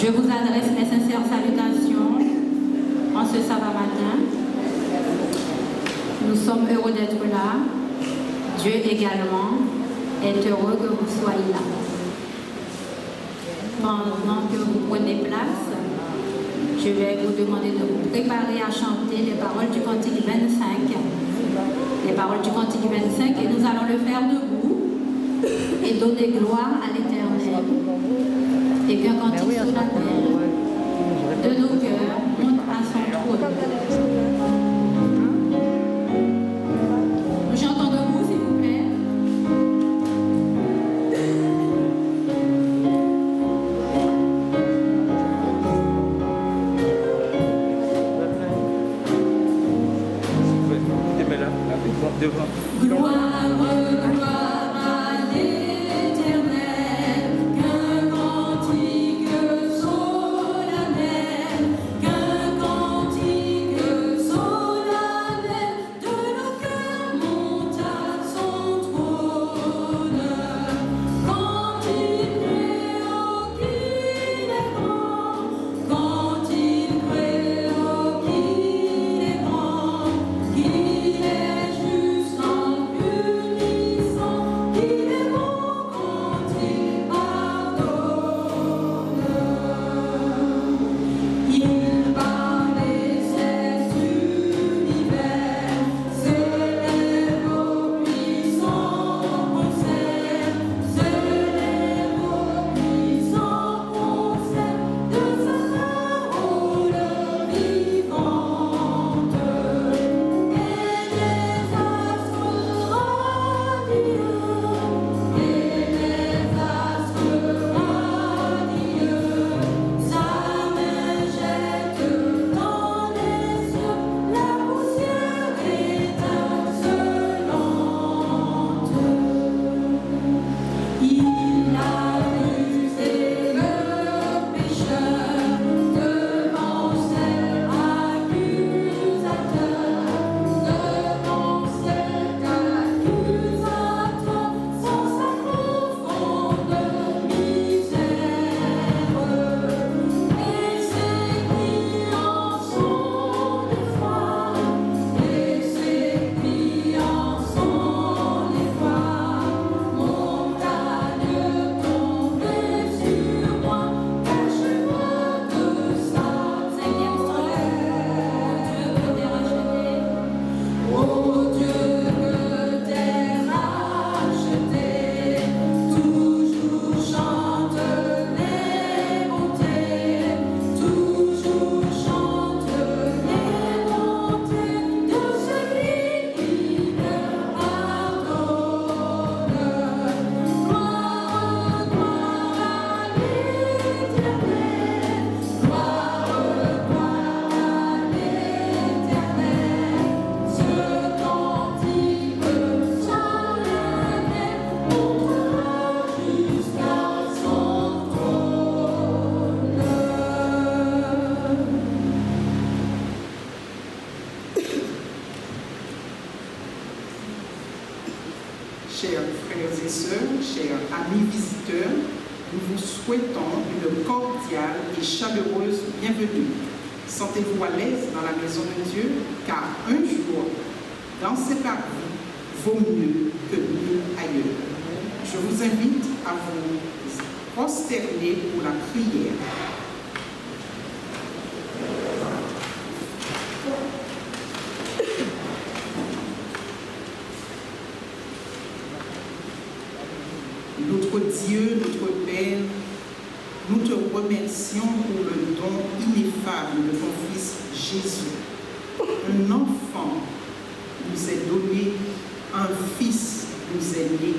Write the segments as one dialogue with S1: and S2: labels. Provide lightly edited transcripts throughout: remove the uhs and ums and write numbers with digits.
S1: Je vous adresse mes sincères salutations en ce sabbat matin. Nous sommes heureux d'être là. Dieu également est heureux que vous soyez là. Pendant que vous prenez place, je vais vous demander de vous préparer à chanter les paroles du cantique 25. Les paroles du cantique 25, et nous allons le faire debout et donner gloire à l'Éternel. Et qu'un cantique solennel de nos cœurs monte à son trône. Nous chantons debout, s'il vous plaît. Gloire, gloire à l'Éternel, qu'un cantique solennel, qu'un cantique solennel de nos cœurs monte à son trône. Quand il crée, oh qu'il est grand, quand il crée, oh qu'il est grand, qu'il est juste en punissant, qu'il est bon quand il pardonne. Il parlait cet univers, s'élève au puissant concert, s'élève au puissant concert de sa parole vivante. Et les astres radieux, sa main jette dans les cieux la poussière étincelante. Il a rusé le pécheur devant cet accusateur, sans sa profonde misère. Et ses clients sont l'effroi, et ses clients sont l'effroi. Montagne tombée sur moi, cache-moi de sa cinquième soleil. Oh Dieu que t'es racheté, toujours chante les bontés, toujours chante les bontés de celui qui me pardonne. Gloire, gloire à l'Éternel, gloire, gloire à l'Éternel. Ce cantique solennel montera jusqu'à son trône.
S2: Chers frères et sœurs, chers amis visiteurs, nous vous souhaitons une cordiale et chaleureuse bienvenue. Sentez-vous à l'aise dans la maison de Dieu, car un jour, dans ces parvis, vaut mieux que mieux ailleurs. Je vous invite à vous prosterner pour la prière. Notre Dieu, notre Père, nous te remercions pour le don ineffable de ton Fils Jésus. Un enfant nous est donné, un Fils nous est né.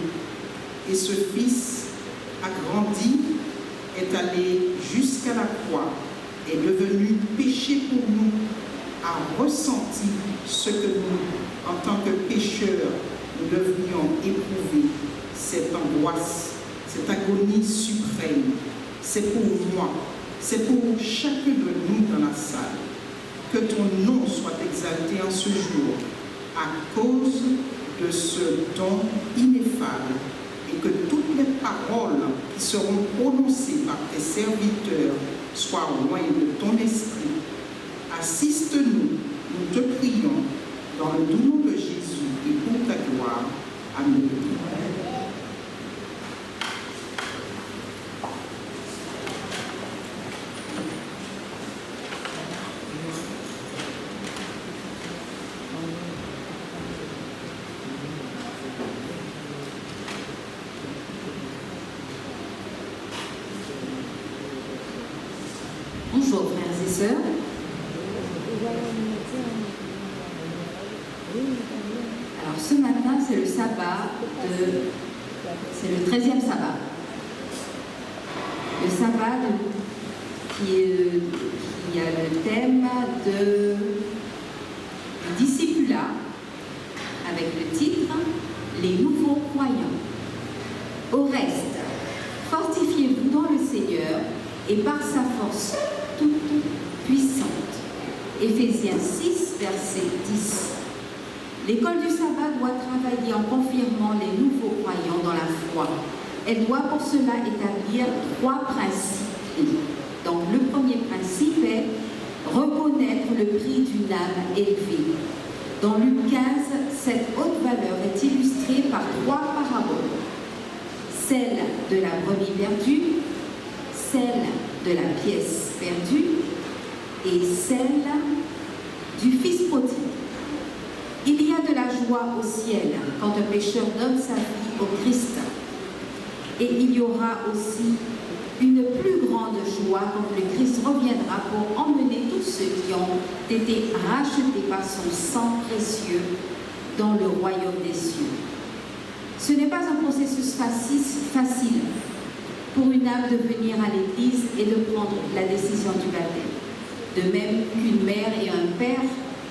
S2: Et ce Fils a grandi, est allé jusqu'à la croix, est devenu péché pour nous, a ressenti ce que nous, en tant que pécheurs, nous devrions éprouver. Cette angoisse, cette agonie suprême, c'est pour moi, c'est pour chacun de nous dans la salle. Que ton nom soit exalté en ce jour à cause de ce don ineffable et que toutes les paroles qui seront prononcées par tes serviteurs soit loin de ton esprit. Assiste-nous, nous te prions, dans le doux nom de Jésus et pour ta gloire. Amen.
S3: Bonjour frères et sœurs. Alors ce matin c'est le sabbat c'est le 13e sabbat. Le sabbat qui a le thème du discipulat avec le titre Les nouveaux croyants. Au reste, fortifiez-vous dans le Seigneur et par sa force toute puissante. Éphésiens 6, verset 10. L'école du sabbat doit travailler en confirmant les nouveaux croyants dans la foi. Elle doit pour cela établir 3 principes. Donc le premier principe est reconnaître le prix d'une âme élevée. Dans Luc 15, cette haute valeur est illustrée par 3 paraboles. Celle de la brebis perdue, celle de la pièce perdue et celle du fils prodigue. Il y a de la joie au ciel quand un pécheur donne sa vie au Christ. Et il y aura aussi une plus grande joie quand le Christ reviendra pour emmener tous ceux qui ont été rachetés par son sang précieux dans le royaume des cieux. Ce n'est pas un processus facile pour une âme de venir à l'église et de prendre la décision du baptême. De même qu'une mère et un père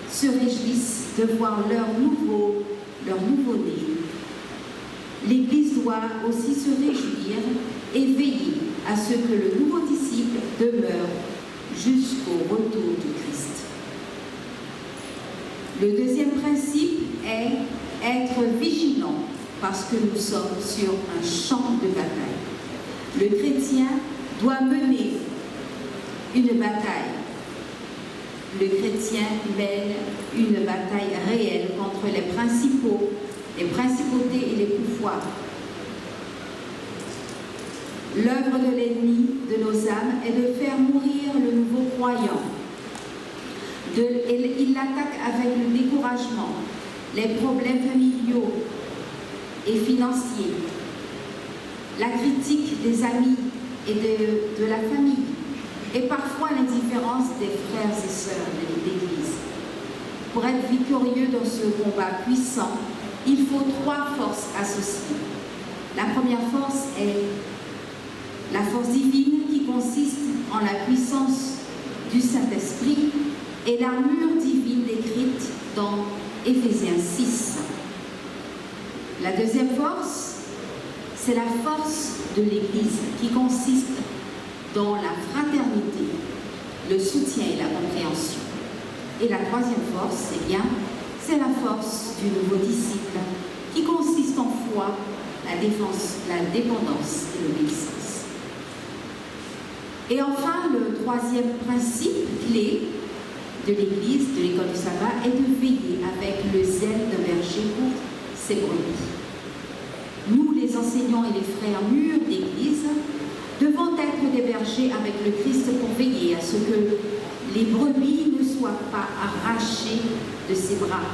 S3: se réjouissent de voir leur nouveau-né. L'Église doit aussi se réjouir et veiller à ce que le nouveau disciple demeure jusqu'au retour du Christ. Le deuxième principe est être vigilant parce que nous sommes sur un champ de bataille. Le chrétien doit mener une bataille. Le chrétien mène une bataille réelle contre les principaux, les principautés et les pouvoirs. L'œuvre de l'ennemi de nos âmes est de faire mourir le nouveau croyant. Il l'attaque avec le découragement, les problèmes familiaux et financiers, la critique des amis et de la famille, et parfois l'indifférence des frères et sœurs de l'Église. Pour être victorieux dans ce combat puissant, il faut 3 forces associées. La première force est la force divine qui consiste en la puissance du Saint-Esprit et l'armure divine décrite dans Éphésiens 6. La deuxième force, c'est la force de l'Église qui consiste dans la fraternité, le soutien et la compréhension. Et la troisième force, c'est la force du nouveau disciple qui consiste en foi, la dépendance et l'obéissance. Et enfin, le troisième principe clé de l'Église, de l'école du sabbat, est de veiller avec le zèle d'un berger pour ses brebis. Nous, les enseignants et les frères mûrs d'Église, devons être des bergers avec le Christ pour veiller à ce que les brebis ne soient pas arrachées de ses bras.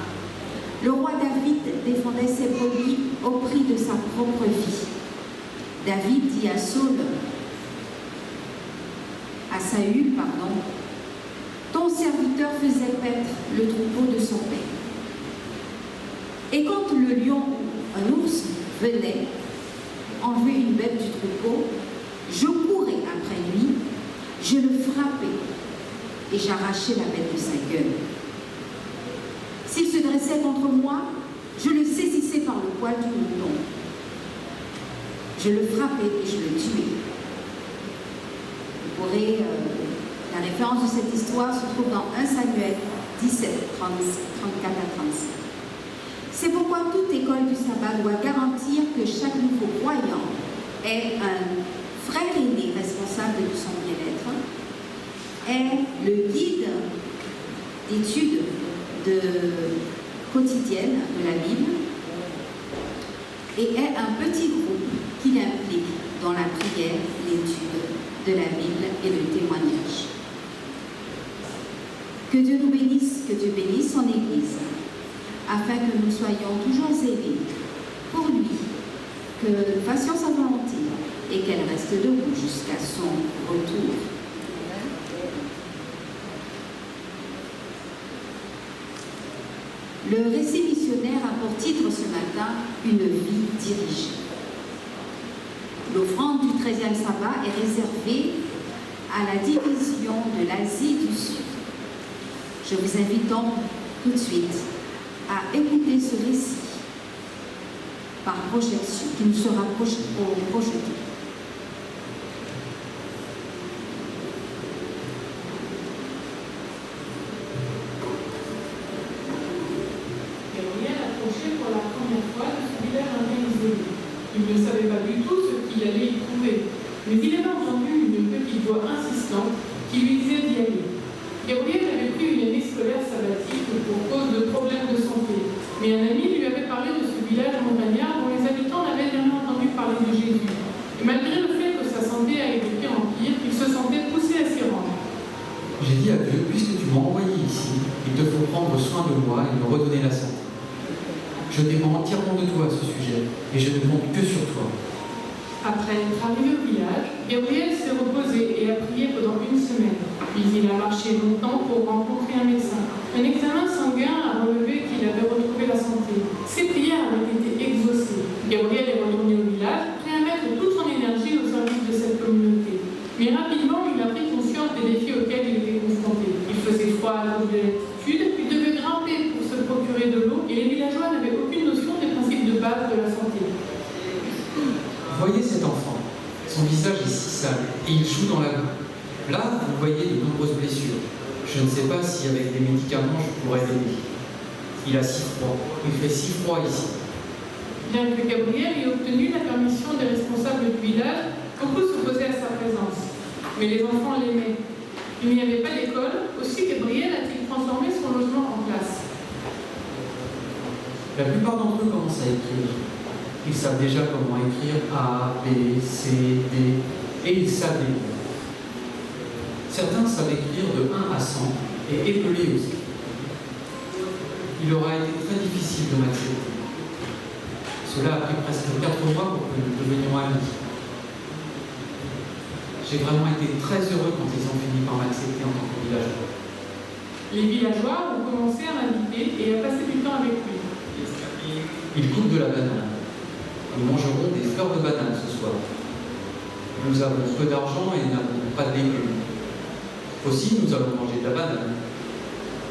S3: Le roi David défendait ses brebis au prix de sa propre vie. David dit à Saül, ton serviteur faisait paître le troupeau de son père. Et quand le lion ou un ours venait enlever une bête du troupeau, je courais après lui, je le frappais et j'arrachais la bête de sa gueule. S'il se dressait contre moi, je le saisissais par le poil du mouton. Je le frappais et je le tuais. La référence de cette histoire se trouve dans 1 Samuel 17, 34 à 35. C'est pourquoi toute école du sabbat doit garantir que chaque nouveau croyant est un frère aîné responsable de son bien-être est le guide d'études quotidiennes de la Bible et est un petit groupe qui l'implique dans la prière, l'étude de la Bible et le témoignage. Que Dieu nous bénisse, que Dieu bénisse son Église, afin que nous soyons toujours aimés pour lui, que nous fassions sa volonté et qu'elle reste debout jusqu'à son retour. Le récit missionnaire a pour titre ce matin « Une vie dirigée ». L'offrande du 13e sabbat est réservée à la division de l'Asie du Sud. Je vous invite donc tout de suite à écouter ce récit par projection, qui nous sera projeté.
S4: Gabriel approchait pour la première fois de ce village indien isolé. Il ne savait pas du tout ce qu'il allait y trouver, mais il avait entendu une petite voix insistante qui lui disait d'y aller. Gabriel avait pris une année scolaire sabbatique pour cause de problèmes de santé, mais un ami lui avait parlé de ce village montagnard dont les habitants n'avaient jamais entendu parler de Jésus. Et malgré le fait que sa santé a été pire en pire, il se sentait poussé à s'y rendre.
S5: J'ai dit à Dieu, puisque tu m'as envoyé ici, il te faut prendre soin de moi et me redonner la santé. Je dépends entièrement de toi à ce sujet, et je ne compte que sur toi.
S4: Après être arrivé au village, Gabriel s'est reposé et a prié pendant une semaine. Puis il a marché longtemps pour rencontrer un médecin. Un examen sanguin a relevé qu'il avait retrouvé la santé. Ses prières avaient été exaucées. Gabriel est retourné au village, prêt à mettre toute son énergie au service de cette communauté. Mais rapidement, il a pris conscience des défis auxquels il était confronté. Il faisait froid à cause de l'altitude, il devait grimper pour se procurer de l'eau, et les villageois n'avaient aucune notion des principes de base de la santé.
S5: Voyez cet enfant, son visage est si sale et il joue dans la boue. Là, vous voyez de nombreuses blessures. Je ne sais pas si avec des médicaments je pourrais l'aider. Il a si froid, il fait si froid ici.
S4: Bien que Gabriel ait obtenu la permission des responsables du village, beaucoup s'opposaient à sa présence. Mais les enfants l'aimaient. Il n'y avait pas d'école, aussi Gabriel a-t-il transformé son logement en classe.
S5: La plupart d'entre eux commencent à écrire. Ils savent déjà comment écrire A, B, C, D, et ils savent lire. Certains savent écrire de 1 à 100 et épeler aussi. Il aura été très difficile de m'accepter. Cela a pris presque 4 mois pour que nous devenions amis. J'ai vraiment été très heureux quand ils ont fini par m'accepter en tant que villageois.
S4: Les villageois ont commencé à m'inviter et à passer du temps avec lui.
S5: Ils coupent de la banane. Nous mangerons des fleurs de banane ce soir. Nous avons peu d'argent et n'avons pas de légumes. Aussi, nous allons manger de la banane.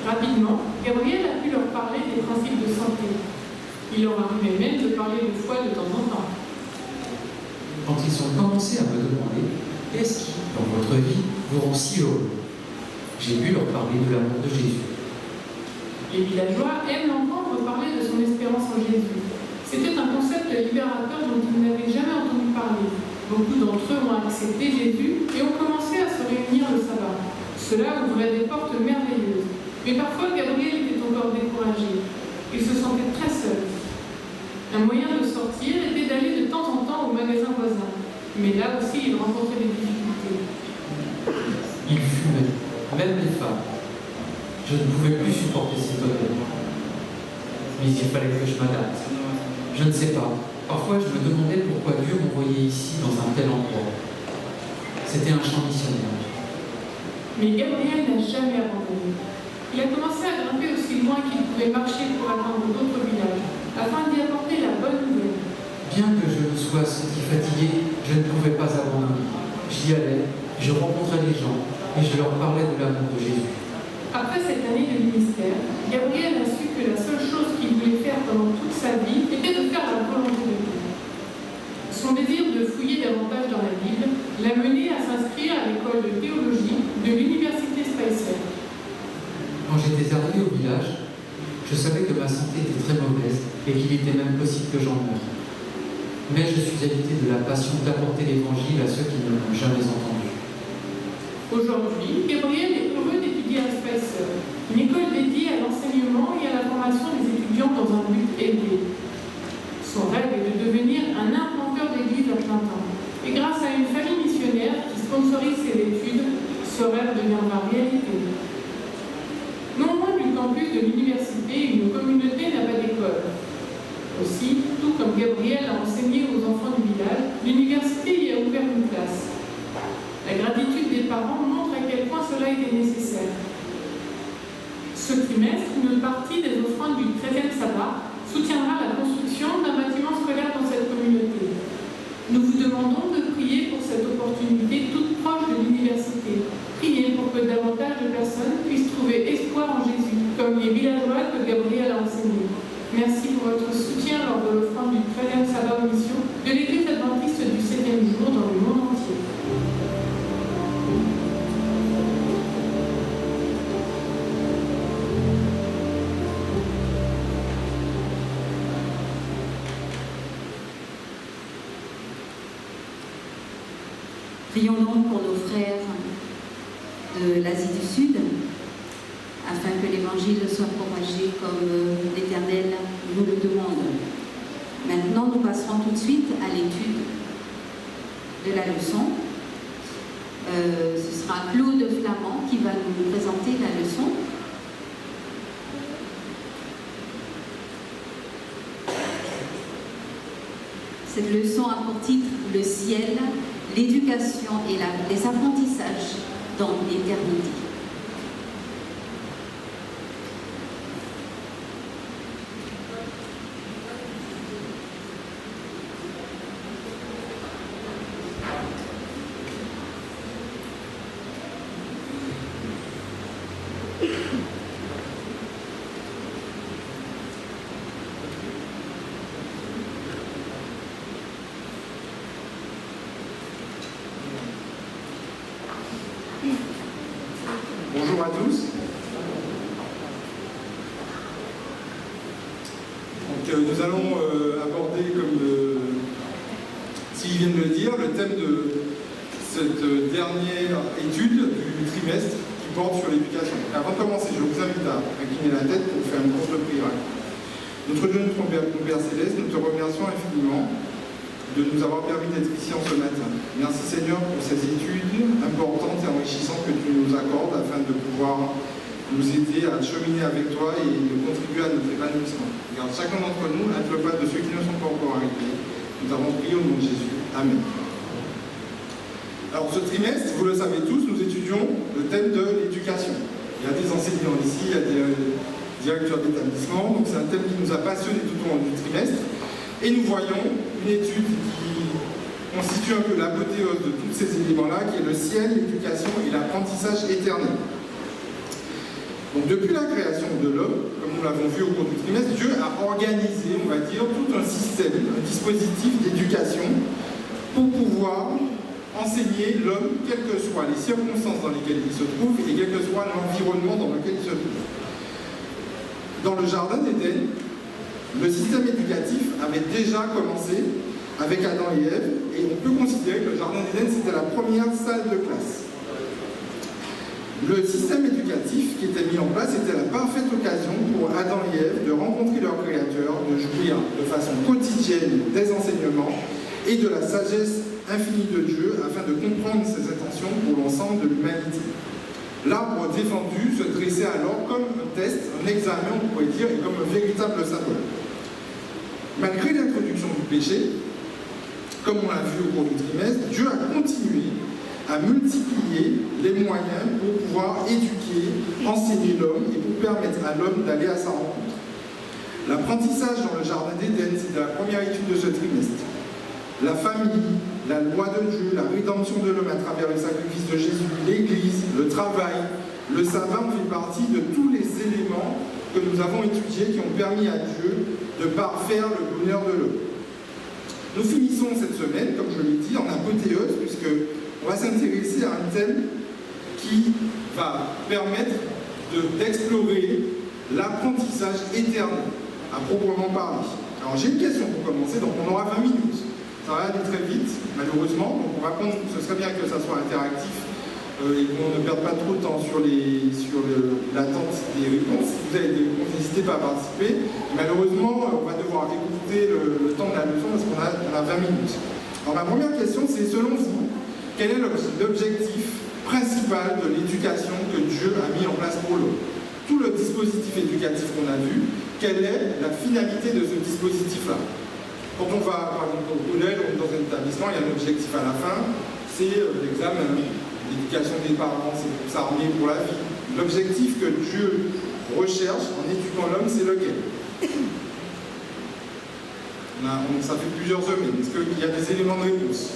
S4: Rapidement, Gabriel a pu leur parler des principes de santé. Il leur arrivait même de parler de foi de temps en temps.
S5: Quand ils ont commencé à me demander « Qu'est-ce qui, dans votre vie, vous rend si heureux ?» j'ai pu leur parler de l'amour de Jésus.
S4: Les villageois aiment l'entendre parler de son espérance en Jésus. C'était un concept libérateur dont ils n'avaient jamais entendu parler. Beaucoup d'entre eux ont accepté Jésus et ont commencé à se réunir le sabbat. Cela ouvrait des portes merveilleuses. Mais parfois, Gabriel était encore découragé. Il se sentait très seul. Un moyen de sortir était d'aller de temps en temps au magasin voisin. Mais là aussi, il rencontrait des difficultés.
S5: Ils fumaient, même les femmes. Je ne pouvais plus supporter cette odeur. Mais il fallait que je m'adapte. Je ne sais pas. Parfois, je me demandais pourquoi Dieu m'envoyait ici, dans un tel endroit. C'était un champ missionnaire.
S4: Mais Gabriel n'a jamais abandonné. Il a commencé à grimper aussi loin qu'il pouvait marcher pour atteindre d'autres villages, afin d'y apporter la bonne nouvelle.
S5: Bien que je me sois senti fatigué, je ne pouvais pas abandonner. J'y allais, je rencontrais les gens et je leur parlais de l'amour de Jésus.
S4: Après cette année de ministère, Gabriel a su que la seule chose qu'il voulait faire pendant toute sa vie était de faire la volonté de Dieu. Son désir de fouiller davantage dans la Bible l'a mené à s'inscrire à l'école de théologie de l'université Spicer.
S5: Quand j'étais arrivé au village, je savais que ma santé était très mauvaise et qu'il était même possible que j'en meure. Mais je suis habité de la passion d'apporter l'évangile à ceux qui ne l'ont jamais entendu.
S4: Aujourd'hui, Gabriel est heureux d'étudier à Spicer, une école dédiée à l'enseignement et à la formation des étudiants dans un but élevé. Son rêve est de devenir un implanteur d'église à plein temps. Et grâce à une famille missionnaire qui sponsorise ses études, ce rêve deviendra réalité. Non loin du campus de l'université, une communauté n'a pas d'école. Aussi, tout comme Gabriel a enseigné aux enfants du village, l'université y a ouvert une classe. La gratitude des parents montre à quel point cela était nécessaire. Ce trimestre, une partie des offrandes du 13e sabbat soutiendra la construction d'un bâtiment scolaire dans cette communauté. Nous vous demandons de prier pour cette opportunité toute proche de l'université. Priez pour que davantage de personnes puissent trouver espoir en Jésus, comme les villageois que Gabriel a enseignés. Merci pour votre soutien lors de l'offrande du 13e sabbat aux missions de l'Église adventiste du 7e jour dans le monde entier.
S3: Prions donc pour nos frères de l'Asie du Sud, afin que l'Évangile soit propagé comme l'Éternel nous le demande. Maintenant, nous passerons tout de suite à l'étude de la leçon. Ce sera Claude Flamand qui va nous présenter la leçon. Cette leçon a pour titre « Le ciel, l'éducation et les apprentissages dans l'éternité ».
S6: Bonjour à tous. Donc, nous allons aborder, comme s'ils viennent de le dire, le thème de cette dernière étude du trimestre qui porte sur l'éducation. Avant de commencer, je vous invite à incliner la tête pour faire une courte prière. Notre Dieu, notre Père Céleste, nous te remercions infiniment de nous avoir permis d'être ici en ce matin. Merci Seigneur pour ces études importantes et enrichissantes que tu nous accordes afin de pouvoir nous aider à cheminer avec toi et de contribuer à notre épanouissement. Regarde chacun d'entre nous, inclus pas de ceux qui ne sont pas encore arrivés. Nous avons prié au nom de Jésus. Amen. Alors ce trimestre, vous le savez tous, nous étudions le thème de l'éducation. Il y a des enseignants ici, il y a des directeurs d'établissement, donc c'est un thème qui nous a passionnés tout au long du trimestre. Et nous voyons une étude qui constitue un peu l'apothéose de tous ces éléments-là, qui est le ciel, l'éducation et l'apprentissage éternel. Donc depuis la création de l'homme, comme nous l'avons vu au cours du trimestre, Dieu a organisé, on va dire, tout un système, un dispositif d'éducation pour pouvoir enseigner l'homme, quelles que soient les circonstances dans lesquelles il se trouve et quel que soit l'environnement dans lequel il se trouve. Dans le jardin d'Éden, le système éducatif avait déjà commencé avec Adam et Ève, et on peut considérer que le jardin d'Éden c'était la première salle de classe. Le système éducatif qui était mis en place était la parfaite occasion pour Adam et Ève de rencontrer leur Créateur, de jouir de façon quotidienne des enseignements et de la sagesse infinie de Dieu afin de comprendre ses intentions pour l'ensemble de l'humanité. L'arbre défendu se dressait alors comme un test, un examen on pourrait dire, et comme un véritable symbole. Malgré l'introduction du péché, comme on l'a vu au cours du trimestre, Dieu a continué à multiplier les moyens pour pouvoir éduquer, enseigner l'homme et pour permettre à l'homme d'aller à sa rencontre. L'apprentissage dans le jardin d'Éden, c'était la première étude de ce trimestre. La famille, la loi de Dieu, la rédemption de l'homme à travers le sacrifice de Jésus, l'Église, le travail, le sabbat ont fait partie de tous les éléments que nous avons étudiés qui ont permis à Dieu de parfaire le bonheur de l'homme. Nous finissons cette semaine, comme je l'ai dit, en apothéose, puisqu'on va s'intéresser à un thème qui va permettre d'explorer l'apprentissage éternel, à proprement parler. Alors j'ai une question pour commencer, donc on aura 20 minutes. Ça va aller très vite, malheureusement, donc on va prendre, ce serait bien que ça soit interactif et qu'on ne perde pas trop de temps sur l'attente des réponses. Si vous avez des réponses, n'hésitez pas à participer. Malheureusement, on va devoir écouter le temps de la leçon parce qu'on a 20 minutes. Alors ma première question, c'est selon vous, quel est l'objectif principal de l'éducation que Dieu a mis en place pour l'homme? Tout le dispositif éducatif qu'on a vu, quelle est la finalité de ce dispositif-là? Quand on va, par exemple, au collège ou dans un établissement, il y a un objectif à la fin, c'est l'examen, l'éducation des parents, c'est pour s'armer pour la vie. L'objectif que Dieu recherche en éduquant l'homme, c'est lequel? Ça fait plusieurs semaines. Est-ce qu'il y a des éléments de réponse?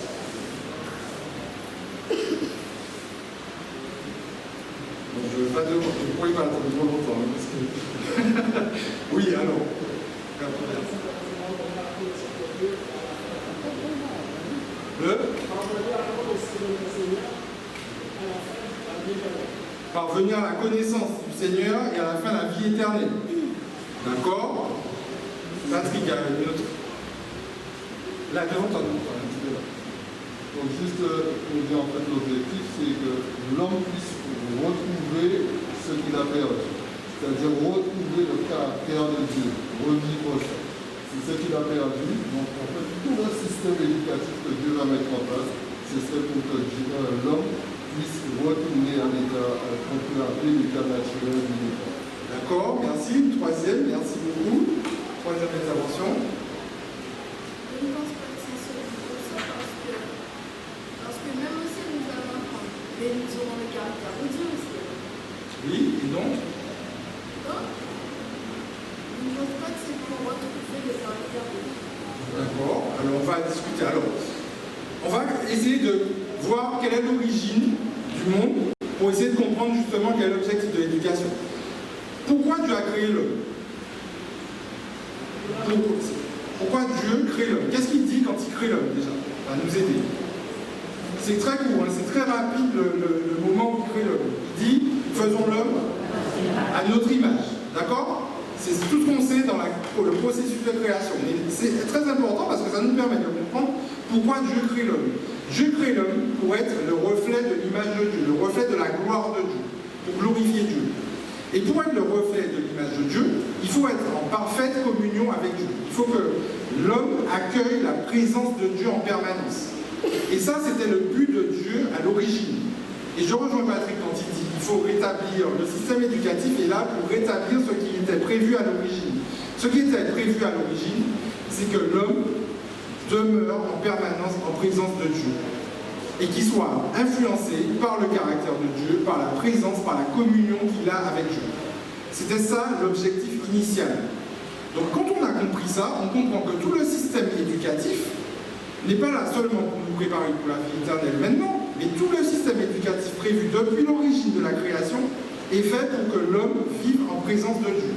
S6: Je ne pourrais pas attendre trop longtemps. Parce que... oui, alors. Parvenir à la connaissance du Seigneur et à la fin la vie éternelle. D'accord? Patrick, il y a une autre. La grande un petit peu là.
S7: Donc juste pour dire en fait l'objectif, c'est que l'homme puisse retrouver ce qu'il a perdu. C'est-à-dire retrouver le caractère de Dieu, revivre ça. C'est ce qu'il a perdu. Donc en fait, tout le système éducatif que Dieu va mettre en place, ce serait pour que l'homme puisse retourner à l'état, à l'état naturel du monde.
S6: D'accord, merci. Troisième, merci beaucoup. Troisième intervention.
S8: Je ne pense pas que c'est seulement ça parce que même aussi nous allons apprendre, mais nous aurons le caractère de Dieu aussi.
S6: Oui, et donc?
S8: Je ne pense pas que c'est pour retrouver le caractère de Dieu.
S6: D'accord, alors on va discuter. Alors, on va essayer de voir quelle est l'origine du monde pour essayer de comprendre justement quel est l'objectif de l'éducation. Pourquoi Dieu a créé l'homme? Pourquoi Dieu crée l'homme? Qu'est-ce qu'il dit quand il crée l'homme déjà? Ça va nous aider. C'est très court, hein, c'est très rapide le moment où il crée l'homme. Il dit, faisons l'homme à notre image. D'accord? C'est tout ce qu'on sait dans le processus de création. Mais c'est très important parce que ça nous permet de comprendre pourquoi Dieu crée l'homme. Dieu crée l'homme pour être le reflet de l'image de Dieu, le reflet de la gloire de Dieu, pour glorifier Dieu. Et pour être le reflet de l'image de Dieu, il faut être en parfaite communion avec Dieu. Il faut que l'homme accueille la présence de Dieu en permanence. Et ça, c'était le but de Dieu à l'origine. Et je rejoins Patrick quand il dit qu'il faut rétablir, le système éducatif est là pour rétablir ce qui était prévu à l'origine. Ce qui était prévu à l'origine, c'est que l'homme demeure en permanence en présence de Dieu. Et qu'il soit influencé par le caractère de Dieu, par la présence, par la communion qu'il a avec Dieu. C'était ça l'objectif initial. Donc quand on a compris ça, on comprend que tout le système éducatif n'est pas là seulement pour nous préparer pour la vie éternelle maintenant, mais tout le système éducatif prévu depuis l'origine de la création est fait pour que l'homme vive en présence de Dieu.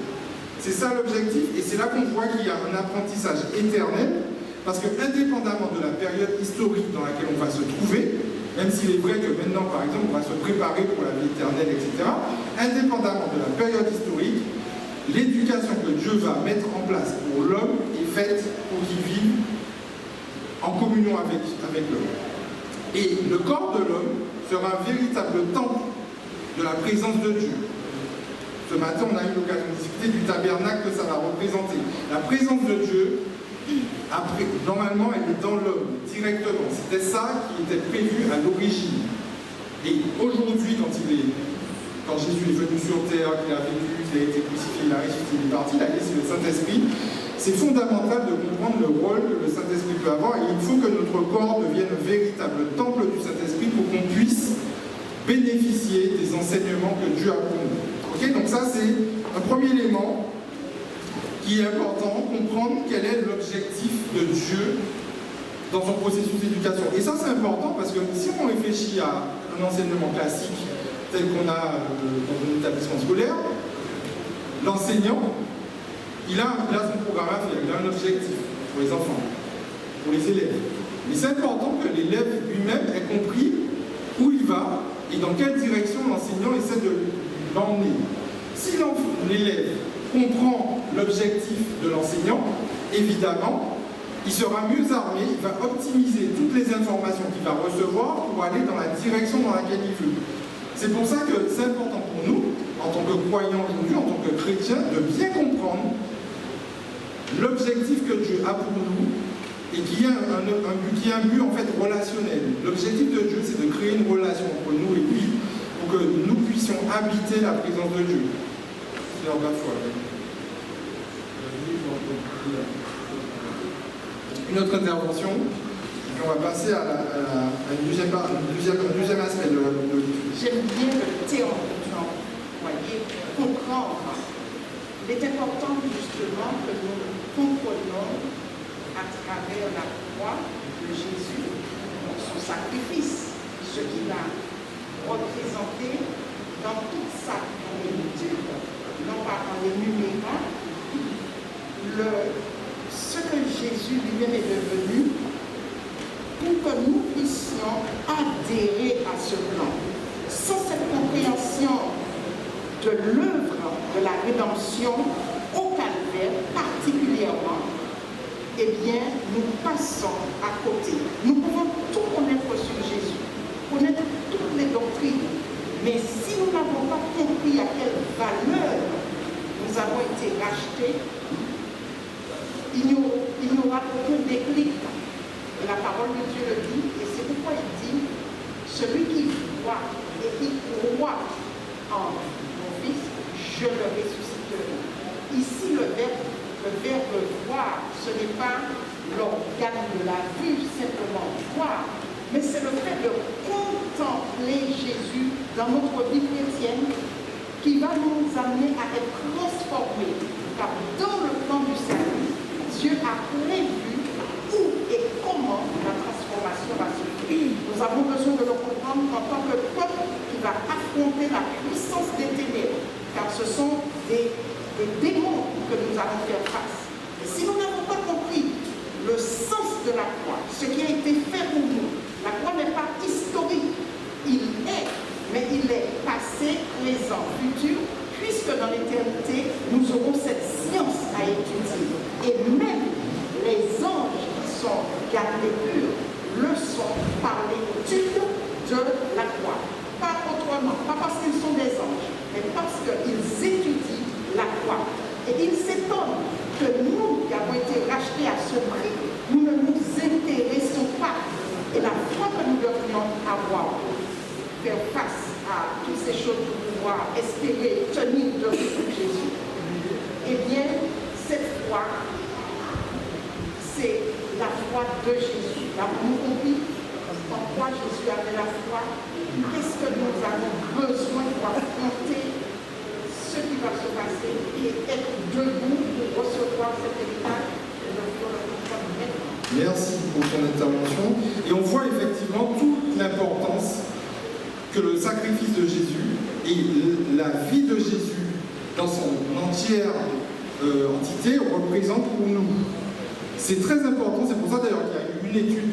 S6: C'est ça l'objectif, et c'est là qu'on voit qu'il y a un apprentissage éternel, parce que indépendamment de la période historique dans laquelle on va se trouver, même s'il est vrai que maintenant, par exemple, on va se préparer pour la vie éternelle, etc., indépendamment de la période historique, l'éducation que Dieu va mettre en place pour l'homme est faite pour qu'il vive en communion avec l'homme. Et le corps de l'homme sera un véritable temple de la présence de Dieu. Ce matin, on a eu l'occasion de discuter du tabernacle que ça va représenter. La présence de Dieu, après, normalement, elle est dans l'homme, directement. C'était ça qui était prévu à l'origine. Et aujourd'hui, quand Jésus est venu sur terre, qu'il a vécu, qu'il a été crucifié, il a ressuscité, il est parti, il a laissé le Saint-Esprit, c'est fondamental de comprendre le rôle que le Saint-Esprit peut avoir, et il faut que notre corps devienne un véritable temple du Saint-Esprit pour qu'on puisse bénéficier des enseignements que Dieu a pour nous. Okay, donc ça, c'est un premier élément qui est important, comprendre quel est l'objectif de Dieu dans son processus d'éducation. Et ça, c'est important parce que si on réfléchit à un enseignement classique tel qu'on a dans un établissement scolaire, l'enseignant, il a son programme à faire, il a un objectif pour les enfants, pour les élèves. Mais c'est important que l'élève lui-même ait compris où il va et dans quelle direction l'enseignant essaie de l'emmener. Si l'élève comprend l'objectif de l'enseignant, évidemment, il sera mieux armé, il va optimiser toutes les informations qu'il va recevoir pour aller dans la direction dans laquelle il veut. C'est pour ça que c'est important pour nous, en tant que croyants aujourd'hui, en tant que chrétiens, de bien comprendre l'objectif que Dieu a pour nous et qui est un but en fait relationnel. L'objectif de Dieu, c'est de créer une relation entre nous et lui pour que nous puissions habiter la présence de Dieu. C'est leur foi. Une autre intervention, et puis on va passer à un deuxième aspect de l'étude.
S2: J'aime bien le terme que tu as employé, comprendre. Il est important justement que nous comprenions à travers la croix de Jésus, son sacrifice, ce qu'il a représenté dans toute sa plénitude, non pas en énumérant ce que Jésus lui-même est devenu pour que nous puissions adhérer à ce plan. Sans cette compréhension de l'œuvre de la rédemption au calvaire particulièrement, eh bien, nous passons à côté. Nous pouvons tout connaître sur Jésus, connaître toutes les doctrines, mais si nous n'avons pas compris à quelle valeur nous avons été rachetés, il n'y aura aucun déclic. La parole de Dieu le dit, et c'est pourquoi il dit, celui qui voit et qui croit en mon Fils, je le ressusciterai. Ici, le verbe voir, ce n'est pas l'organe de la vue, simplement voir, mais c'est le fait de contempler Jésus dans notre vie chrétienne qui va nous amener à être transformés. Car dans le plan du salut, Dieu a prévu où et comment la transformation va se faire. Nous avons besoin de le comprendre en tant que peuple qui va affronter la puissance des ténèbres, car ce sont des démons que nous allons faire face. Et si nous n'avons pas compris le sens de la croix, ce qui a été fait pour nous, la croix n'est pas historique, il est, mais il est passé, présent, futur, puisque dans l'éternité, nous aurons cette science à étudier. Et même les anges qui sont gardés purs le sont par l'étude de la croix. Pas autrement, pas parce qu'ils sont des anges, mais parce qu'ils étudient la croix. Et ils s'étonnent que nous, qui avons été rachetés à ce prix, nous ne nous intéressons pas. Et la foi que nous devrions avoir pour faire face à toutes ces choses pour pouvoir espérer tenir debout Jésus, eh bien, cette foi, c'est la foi de Jésus. L'avons-nous compris? En quoi Jésus avait la foi? Qu'est-ce que nous avons besoin pour affronter ce qui va se passer et être debout pour recevoir cet héritage?
S6: Merci pour ton intervention. Et on voit effectivement toute l'importance que le sacrifice de Jésus et la vie de Jésus dans son entière entité représente pour nous. C'est très important, c'est pour ça d'ailleurs qu'il y a eu une étude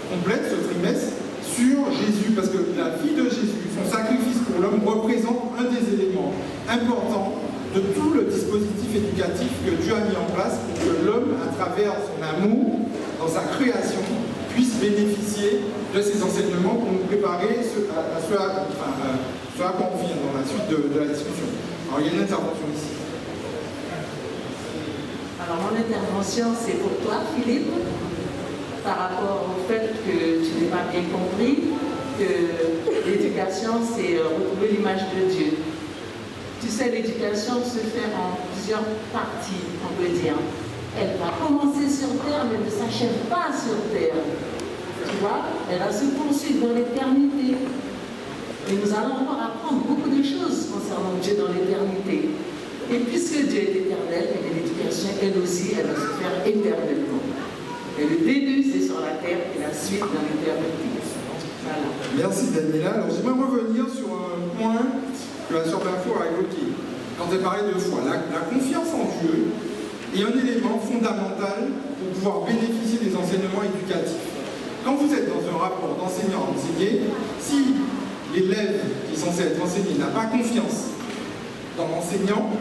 S6: complète ce trimestre sur Jésus, parce que la vie de Jésus, son sacrifice pour l'homme représente un des éléments importants de tout le dispositif éducatif que Dieu a mis en place pour que l'homme, à travers son amour, dans sa création, puisse bénéficier de ces enseignements pour nous préparer à ce à quoi on vient dans la suite de la discussion. Alors il y a une intervention ici.
S9: Alors mon intervention c'est pour toi Philippe, par rapport au fait que tu n'as pas bien compris que l'éducation c'est retrouver l'image de Dieu. Tu sais, l'éducation se fait en plusieurs parties, on peut dire. Elle va commencer sur terre, mais ne s'achève pas sur terre. Tu vois, elle va se poursuivre dans l'éternité. Et nous allons encore apprendre beaucoup de choses concernant Dieu dans l'éternité. Et puisque Dieu est éternel, l'éducation, elle aussi, elle va se faire éternellement. Et le début, c'est sur la terre et la suite dans l'éternité. Voilà.
S6: Merci Daniela. Alors j'aimerais revenir sur un point que la sœur Bafo a évoqué. Quand elle parlait de foi, la confiance en Dieu est un élément fondamental pour pouvoir bénéficier des enseignements éducatifs. Quand vous êtes dans un rapport d'enseignant à enseigner, si l'élève qui est censé être enseigné n'a pas confiance dans l'enseignant,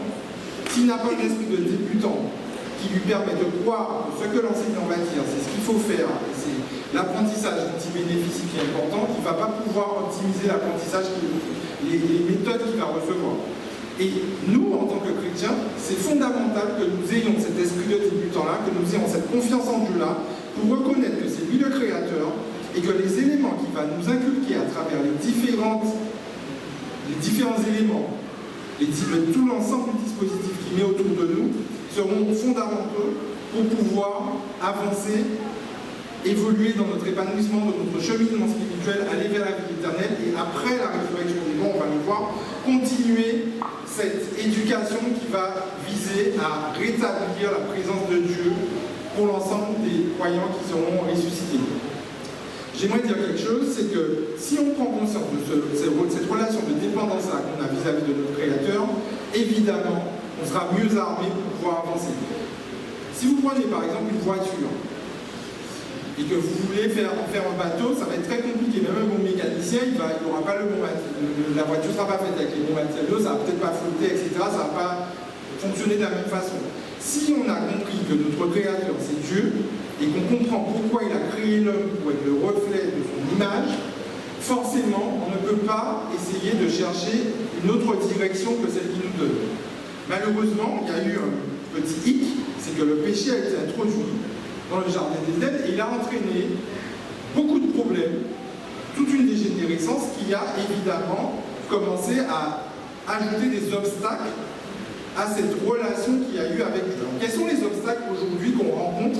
S6: s'il n'a pas d'esprit de débutant, qui lui permet de croire que ce que l'enseignant va dire, c'est ce qu'il faut faire, et c'est l'apprentissage dont il bénéficie qui est important, il ne va pas pouvoir optimiser l'apprentissage, les méthodes qu'il va recevoir. Et nous, en tant que chrétiens, c'est fondamental que nous ayons cet esprit de débutant-là, que nous ayons cette confiance en Dieu-là, pour reconnaître que c'est lui le Créateur, et que les éléments qu'il va nous inculquer à travers les différents éléments, tout l'ensemble du dispositif qu'il met autour de nous, seront fondamentaux pour pouvoir avancer, évoluer dans notre épanouissement, dans notre cheminement spirituel, aller vers la vie éternelle, et après la résurrection des morts, on va le voir, continuer cette éducation qui va viser à rétablir la présence de Dieu pour l'ensemble des croyants qui seront ressuscités. J'aimerais dire quelque chose, c'est que si on prend conscience de cette relation de dépendance-là qu'on a vis-à-vis de notre Créateur, évidemment, on sera mieux armé pour pouvoir avancer. Si vous prenez par exemple une voiture, et que vous voulez en faire un bateau, ça va être très compliqué. Même un bon mécanicien, il n'aura pas le bon matériau. La voiture ne sera pas faite avec les bons matériaux, ça ne va peut-être pas flotter, etc. Ça ne va pas fonctionner de la même façon. Si on a compris que notre Créateur, c'est Dieu, et qu'on comprend pourquoi il a créé l'homme pour être le reflet de son image, forcément, on ne peut pas essayer de chercher une autre direction que celle qu'il nous donne. Malheureusement, il y a eu un petit hic, c'est que le péché a été introduit dans le jardin d'Éden, et il a entraîné beaucoup de problèmes, toute une dégénérescence qui a évidemment commencé à ajouter des obstacles à cette relation qu'il y a eu avec Dieu. Alors, quels sont les obstacles aujourd'hui qu'on rencontre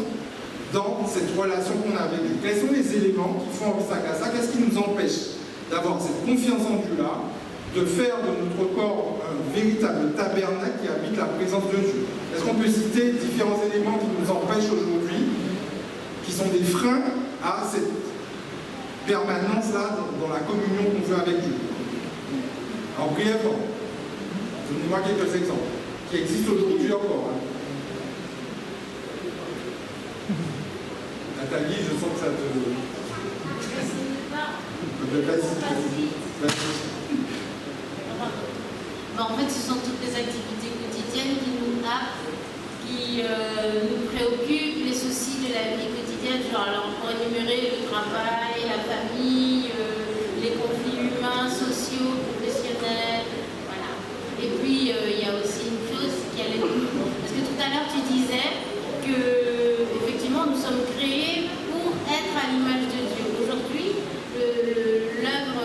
S6: dans cette relation qu'on a avec Dieu? Quels sont les éléments qui font obstacle à ça? Qu'est-ce qui nous empêche d'avoir cette confiance en Dieu-là, de faire de notre corps un véritable tabernacle qui habite la présence de Dieu? Est-ce qu'on peut citer différents éléments qui nous empêchent aujourd'hui, qui sont des freins à cette permanence-là dans la communion qu'on veut avec Dieu? Alors brièvement, donnez-moi quelques exemples qui existent aujourd'hui encore. Nathalie, je sens que ça te...
S10: En fait, ce sont toutes les activités quotidiennes qui nous happent, qui nous préoccupent, les soucis de la vie quotidienne, genre alors pour énumérer le travail, la famille, les conflits humains, sociaux, professionnels, voilà. Et puis il y a aussi une chose qui allait nous... Parce que tout à l'heure tu disais que effectivement nous sommes créés pour être à l'image de Dieu. Aujourd'hui, l'œuvre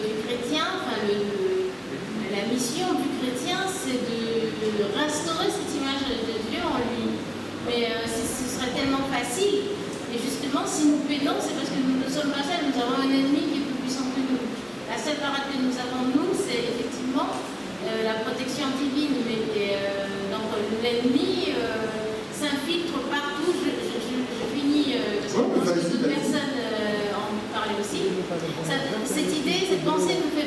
S10: du chrétien, enfin la mission du chrétien, c'est de restaurer cette image de Dieu en lui. Mais ce serait tellement facile. Et justement, si nous pédons, c'est parce que nous ne sommes pas seuls, nous avons un ennemi qui est plus puissant que nous. La seule parade que nous avons, nous, c'est effectivement la protection divine. Mais donc l'ennemi s'infiltre partout. Je finis, parce que d'autres personnes en parlaient aussi. Cette idée, cette pensée me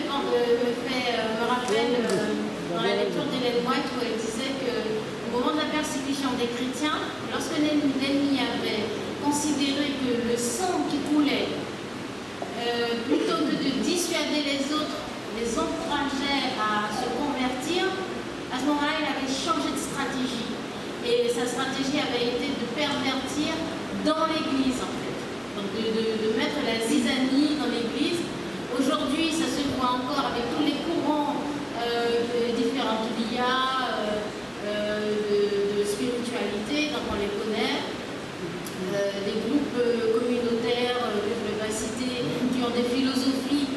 S10: rappelle dans la lecture d'Ellen White, où elle disait qu'au moment de la persécution des chrétiens, lorsque l'ennemi avait considéré que le sang qui coulait, plutôt que de dissuader les autres, les encourageait à se convertir, à ce moment-là, il avait changé de stratégie. Et sa stratégie avait été de pervertir dans l'Église, en fait. Donc de mettre la zizanie dans l'Église. Aujourd'hui, ça se voit encore avec tous les courants différents qu'il y a de spiritualité, donc on les connaît. Des groupes communautaires, que je ne vais pas citer, qui ont des philosophies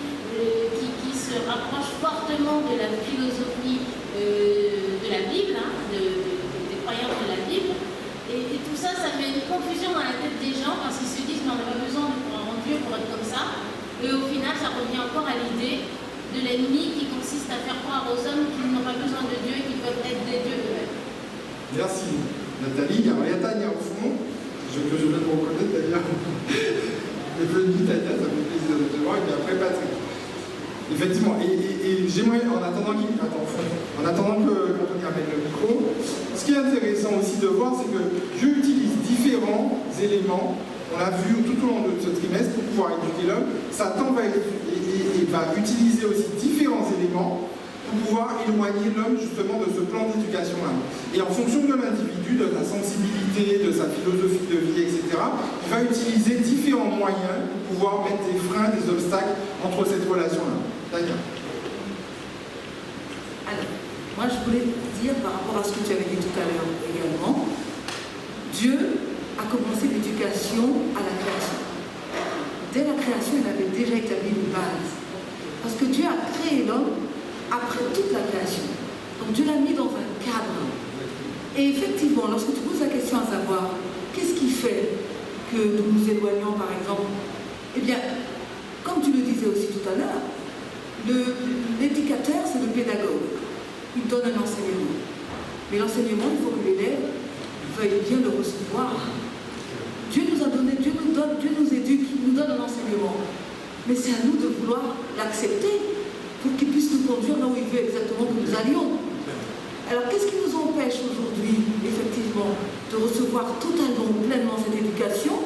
S10: qui se rapprochent fortement de la philosophie de la Bible, hein, des croyances de la Bible. Et tout ça, ça fait une confusion dans la tête des gens parce qu'ils se disent qu'on n'a pas besoin de croire en Dieu pour être comme ça. Et au final, ça revient encore à l'idée de l'ennemi qui consiste à faire croire aux hommes qu'ils n'ont pas besoin de Dieu et qu'ils peuvent être des dieux eux-mêmes.
S6: Merci Nathalie. Alors il y a Tania au fond, que je viens de reconnaître d'ailleurs. Et venue Tania, ça me fait plaisir de te voir, et puis après Patrick. Effectivement, et j'aimerais, en attendant qu'Anthony amène le micro, ce qui est intéressant aussi de voir, c'est que Dieu utilise différents éléments, on l'a vu tout au long de ce trimestre, pour pouvoir éduquer l'homme. Satan va utiliser aussi différents éléments pour pouvoir éloigner l'homme justement de ce plan d'éducation-là. Et en fonction de l'individu, de sa sensibilité, de sa philosophie de vie, etc., il va utiliser différents moyens pour pouvoir mettre des freins, des obstacles entre cette relation-là. Tania.
S9: Alors, moi je voulais dire par rapport à ce que tu avais dit tout à l'heure également, Dieu a commencé l'éducation à la création. Dès la création, il avait déjà établi une base. Parce que Dieu a créé l'homme après toute la création. Donc Dieu l'a mis dans un cadre. Et effectivement, lorsque tu poses la question à savoir qu'est-ce qui fait que nous nous éloignons, par exemple, eh bien, comme tu le disais aussi tout à l'heure, l'éducateur, c'est le pédagogue. Il donne un enseignement. Mais l'enseignement, il faut que l'élève veuille bien le recevoir. Dieu nous a donné, Dieu nous éduque, il nous donne un enseignement. Mais c'est à nous de vouloir l'accepter pour qu'il puisse nous conduire là où il veut exactement que nous allions. Alors, qu'est-ce qui nous empêche aujourd'hui, effectivement, de recevoir totalement, pleinement cette éducation?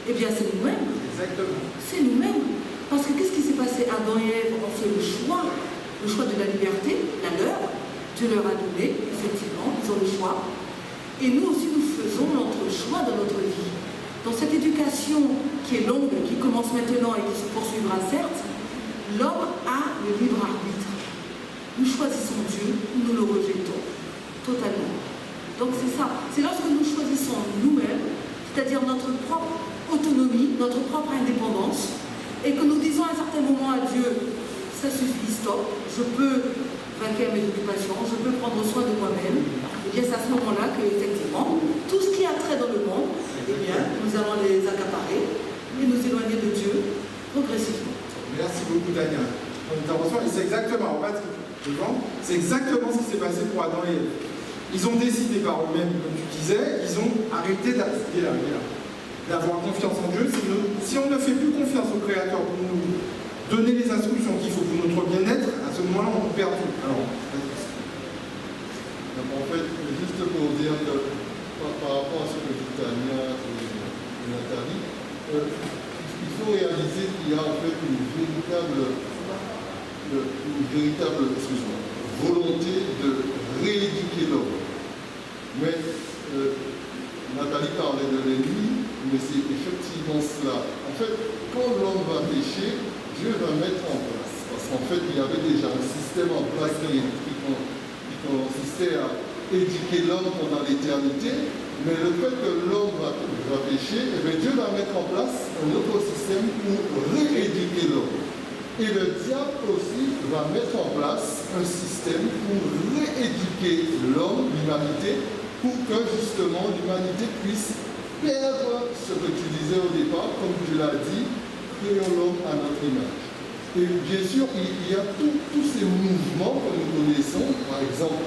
S9: Eh bien, c'est nous-mêmes.
S6: Exactement.
S9: C'est nous-mêmes. Parce que qu'est-ce qui s'est passé? Adam et Ève ont fait le choix de la liberté, la leur. Dieu leur a donné, effectivement, ils ont le choix. Et nous aussi, nous faisons notre choix dans notre vie. Dans cette éducation qui est longue, qui commence maintenant et qui se poursuivra certes, l'homme a le libre arbitre. Nous choisissons Dieu ou nous le rejetons totalement. Donc c'est ça. C'est lorsque nous choisissons nous-mêmes, c'est-à-dire notre propre autonomie, notre propre indépendance, et que nous disons à un certain moment à Dieu, ça suffit, stop, je peux vainquer mes occupations, je peux prendre soin de moi-même, et bien c'est à ce moment-là que, effectivement, tout ce qui a trait dans le monde, eh bien, nous allons les accaparer et nous éloigner de Dieu progressivement.
S6: Merci beaucoup, Daniel. Intervention, et c'est exactement, en fait, c'est exactement ce qui s'est passé pour Adam et Ève. Ils ont décidé par eux-mêmes, comme tu disais, ils ont arrêté d'avoir confiance en Dieu. Si on ne fait plus confiance au Créateur pour nous donner les instructions qu'il faut pour notre bien-être, à ce moment-là, on perd tout. Alors,
S7: en fait, juste pour dire que par rapport à ce que dit Tania et Nathalie, il faut réaliser qu'il y a en fait une véritable volonté de rééduquer l'homme. Mais Nathalie parlait de l'ennemi, mais c'est effectivement cela. En fait, quand l'homme va pécher, Dieu va mettre en place. Parce qu'en fait, il y avait déjà un système en place qui consistait à éduquer l'homme pendant l'éternité. Mais le fait que l'homme va pécher, Dieu va mettre en place un autre système pour rééduquer l'homme. Et le diable aussi va mettre en place un système pour rééduquer l'homme, l'humanité, pour que justement l'humanité puisse perdre ce que tu disais au départ, comme tu l'as dit, créons l'homme à notre image. Et bien sûr, il y a tous ces mouvements que nous connaissons, par exemple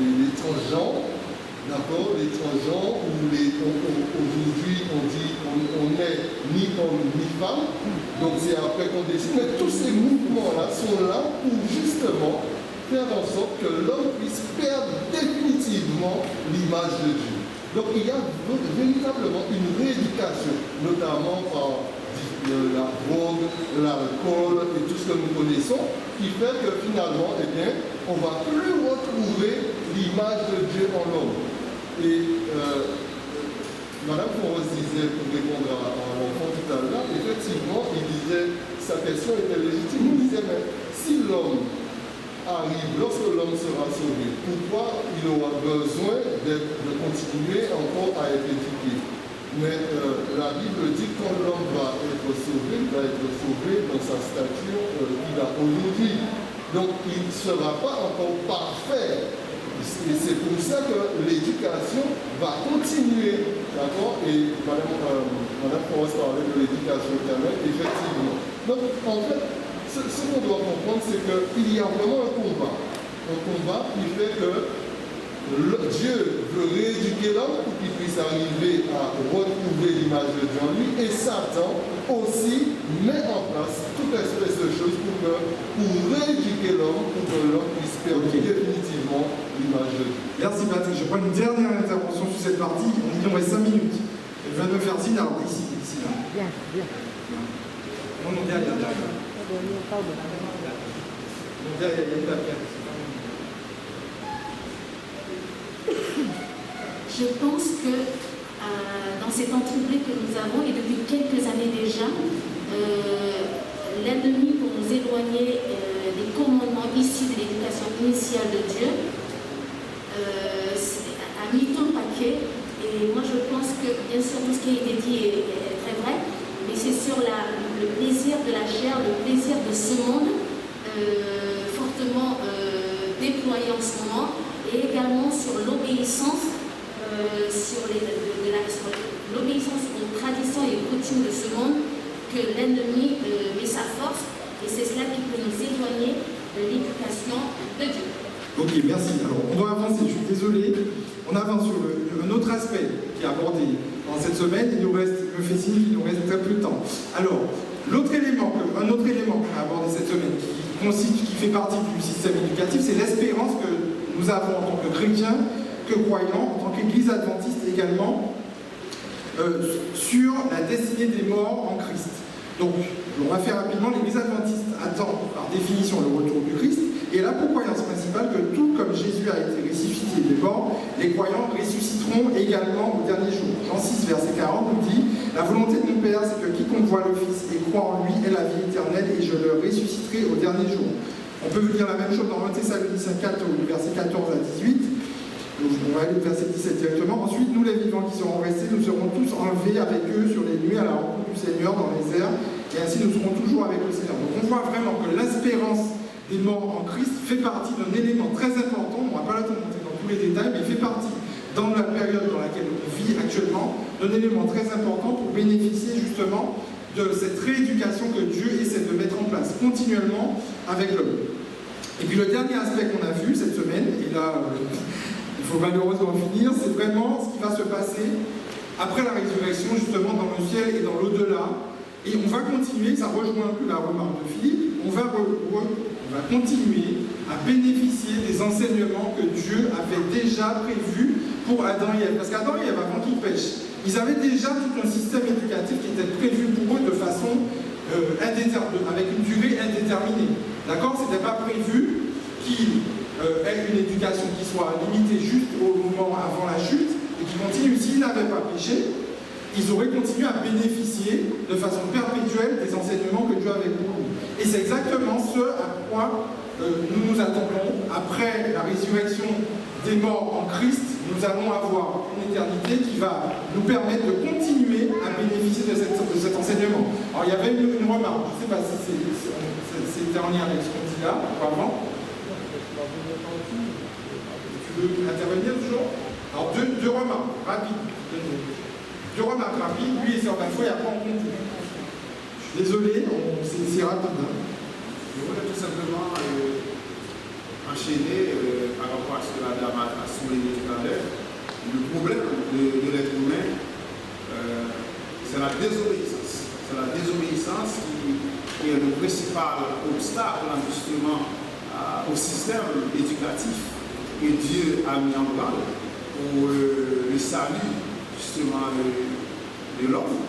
S7: les transgenres, d'accord, les transgenres, où aujourd'hui on dit on n'est ni homme ni femme, donc c'est après qu'on décide, mais tous ces mouvements-là sont là pour justement faire en sorte que l'homme puisse perdre définitivement l'image de Dieu. Donc il y a véritablement une rééducation, notamment par la drogue, l'alcool et tout ce que nous connaissons, qui fait que finalement, eh bien, on ne va plus retrouver l'image de Dieu en l'homme. Et Madame Foros disait, pour répondre à l'enfant tout à l'heure, effectivement, il disait, sa question était légitime, il disait, mais si l'homme arrive, lorsque l'homme sera sauvé, pourquoi il aura besoin de continuer encore à être éduqué? Mais la Bible dit que quand l'homme va être sauvé, il va être sauvé dans sa stature qu'il a aujourd'hui. Donc il ne sera pas encore parfait. Et c'est pour ça que l'éducation va continuer. D'accord? Et Madame Foros parlait de l'éducation éternelle, effectivement. Donc en fait, ce qu'on doit comprendre, c'est qu'il y a vraiment un combat. Un combat qui fait que Dieu veut rééduquer l'homme pour qu'il puisse arriver à retrouver l'image de Dieu en lui, et Satan aussi met en place toute espèce de choses pour rééduquer l'homme, pour que l'homme puisse perdre définitivement l'image de Dieu.
S6: Merci Patrick. Je prends une dernière intervention sur cette partie. Il nous reste 5 minutes. Je viens de me faire signe, alors ici là. Bien. Non, derrière. Derrière, il y a une papier.
S10: Je pense que dans cette entreprise que nous avons, et depuis quelques années déjà, l'ennemi pour nous éloigner des commandements issus de l'éducation initiale de Dieu a mis tout le paquet. Et moi je pense que bien sûr tout ce qui a été dit est très vrai, mais c'est sur le plaisir de la chair, le plaisir de ce monde fortement déployé en ce moment, et également sur l'obéissance l'obéissance aux traditions et aux coutumes de ce monde, que l'ennemi met sa force, et c'est cela qui peut nous éloigner de l'éducation de Dieu.
S6: Ok, merci. Alors, on va avancer, je suis désolé. On avance sur un autre aspect qui est abordé dans cette semaine. Il me fait signe qu'il nous reste très peu de temps. Alors, un autre élément qu'on a abordé cette semaine, qui fait partie du système éducatif, c'est l'espérance que nous avons en tant que chrétiens, que croyants, en tant qu'Église adventiste également, sur la destinée des morts en Christ. Donc, on va faire rapidement. L'Église adventiste attend par définition le retour du Christ, et elle a pour croyance principale que tout comme Jésus a été ressuscité des morts, les croyants ressusciteront également au dernier jour. Jean 6, verset 40 nous dit « La volonté de mon Père, c'est que quiconque voit le Fils et croit en lui ait la vie éternelle, et je le ressusciterai au dernier jour. » On peut vous dire la même chose dans 1 Thessaloniciens 4, verset 14 à 18. On va aller au verset 17 directement. Ensuite, nous les vivants qui serons restés, nous serons tous enlevés avec eux sur les nuées à la rencontre du Seigneur dans les airs, et ainsi nous serons toujours avec le Seigneur. Donc on voit vraiment que l'espérance des morts en Christ fait partie d'un élément très important. On n'a pas le temps de montrer dans tous les détails, mais il fait partie, dans la période dans laquelle on vit actuellement, d'un élément très important pour bénéficier justement de cette rééducation que Dieu essaie de mettre en place continuellement avec l'homme. Et puis le dernier aspect qu'on a vu cette semaine, et là il faut malheureusement finir, c'est vraiment ce qui va se passer après la résurrection, justement dans le ciel et dans l'au-delà. Et on va continuer, ça rejoint un peu la remarque de Philippe, on va continuer à bénéficier des enseignements que Dieu avait déjà prévus pour Adam et Ève. Parce qu'Adam et Ève, avant qu'ils pêchent, ils avaient déjà tout un système éducatif qui était prévu pour eux de façon avec une durée indéterminée. D'accord? Ce n'était pas prévu qu'ils aient une éducation qui soit limitée juste au moment avant la chute et qui continue. S'ils n'avaient pas péché, ils auraient continué à bénéficier de façon perpétuelle des enseignements que Dieu avait pour nous. Et c'est exactement ce à quoi nous nous attendons après la résurrection des morts en Christ. Nous allons avoir une éternité qui va nous permettre de continuer à bénéficier de cet enseignement. Alors il y avait une remarque, je ne sais pas si c'était en lien avec ce qu'on dit là, ou avant. Tu veux intervenir toujours? Alors deux remarques rapides. Deux remarques rapides, lui et Sœur Balfour, et après on conclut. Je suis désolé, c'est rapide. Hein.
S11: Je voudrais tout simplement enchaîner par rapport à ce que la dame a souligné tout à l'heure. Le problème de l'être humain, c'est la désobéissance. C'est la désobéissance qui est le principal obstacle justement au système éducatif que Dieu a mis en place pour le salut justement de l'homme.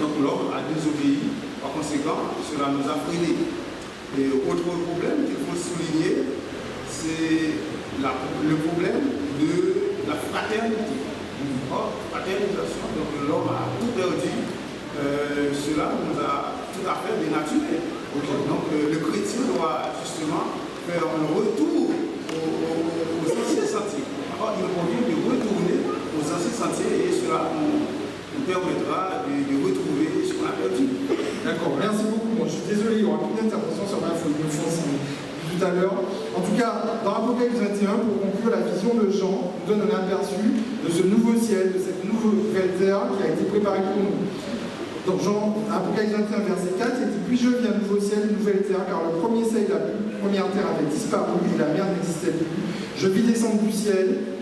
S11: Donc l'homme a désobéi, par conséquent, cela nous a freinés. Et autre problème qu'il faut souligner, c'est le problème de la fraternité. Fraternisation, donc l'homme a tout perdu, cela nous a tout à fait dénaturé. Donc le chrétien doit justement faire un retour aux anciens sentiers. Alors il convient de retourner aux anciens sentiers et cela nous permettra de retrouver ce qu'on a perdu.
S6: D'accord, merci beaucoup. Bon, je suis désolé, il y aura plus d'intervention sur ma feuille de fond tout à l'heure. En tout cas, dans Apocalypse 21, pour conclure, la vision de Jean nous donne un aperçu de ce nouveau ciel, de cette nouvelle terre qui a été préparée pour nous. Dans Apocalypse 21, verset 4, il dit « Puis je vis un nouveau ciel, une nouvelle terre, car le premier ciel et la première terre avaient disparu et la mer n'existait plus. Je vis descendre du ciel,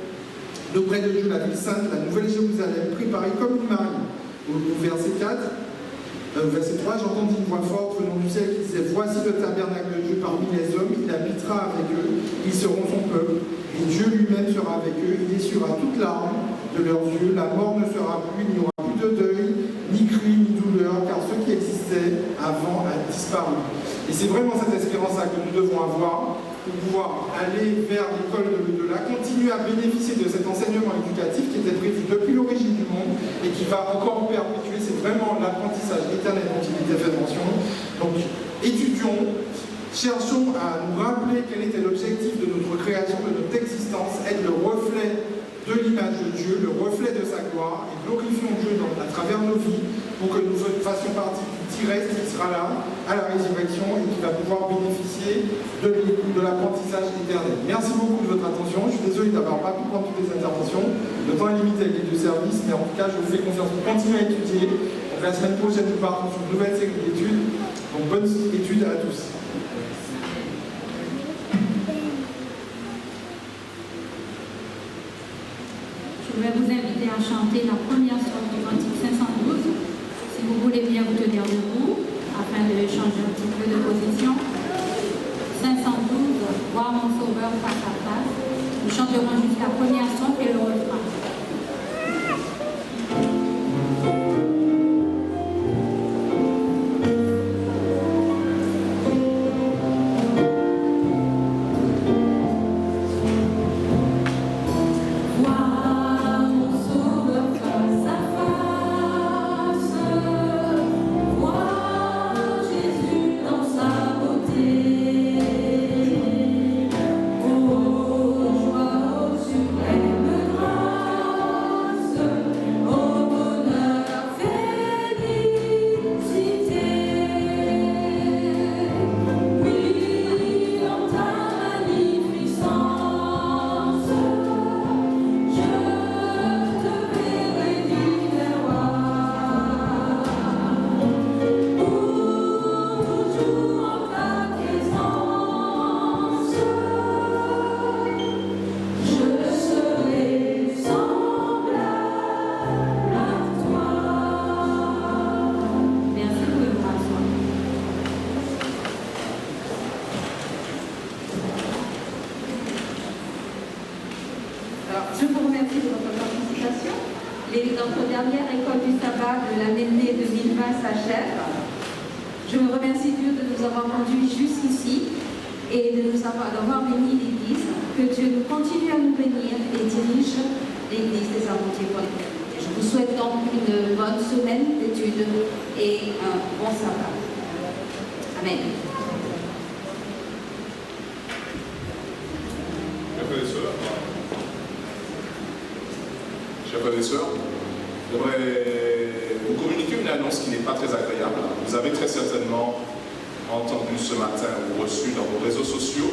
S6: d'auprès de Dieu, la ville sainte, la nouvelle Jérusalem, préparée comme une mariée. » Au verset 4, verset 3, j'entendis une voix forte venant du ciel qui disait « Voici le tabernacle de Dieu parmi les hommes, il habitera avec eux, ils seront son peuple, et Dieu lui-même sera avec eux, il essuiera toute larme de leurs yeux, la mort ne sera plus, il n'y aura plus de deuil, ni cri, ni douleur, car ce qui existait avant a disparu. » Et c'est vraiment cette espérance-là que nous devons avoir, pour pouvoir aller vers l'école de l'au-delà, continuer à bénéficier de cet enseignement éducatif qui était prévu depuis l'origine du monde et qui va encore perpétuer. C'est vraiment l'apprentissage éternel dont il était fait mention. Donc, étudions, cherchons à nous rappeler quel était l'objectif de notre création, de notre existence, être le reflet de l'image de Dieu, le reflet de sa gloire, et glorifions Dieu à travers nos vies pour que nous fassions partie du terrestre qui sera là à la résurrection et qui va pouvoir bénéficier de l'apprentissage éternel. Merci beaucoup de votre attention. Je suis désolé d'avoir pas pu prendre toutes les interventions. Le temps est limité avec les deux services, mais en tout cas, je vous fais confiance pour continuer à étudier. Donc, la semaine prochaine, nous partons sur une nouvelle série d'études. Donc, bonne étude à tous.
S1: Je vais vous inviter à chanter la première strophe du cantique 512. Si vous voulez bien vous tenir debout, afin de changer un petit peu de position. 512, voir mon sauveur face à face. Nous chanterons juste la première strophe et le refrain.
S3: Notre dernière école du sabbat de l'année 2020 s'achève. Je me remercie Dieu de nous avoir conduits jusqu'ici et d'avoir béni l'Église. Que Dieu nous continue à nous bénir et dirige l'Église des Armentiers pour l'éternité. Je vous souhaite donc une bonne semaine d'études et un bon sabbat. Amen.
S12: Chers frères et sœurs, j'aimerais vous communiquer une annonce qui n'est pas très agréable. Vous avez très certainement entendu ce matin ou reçu dans vos réseaux sociaux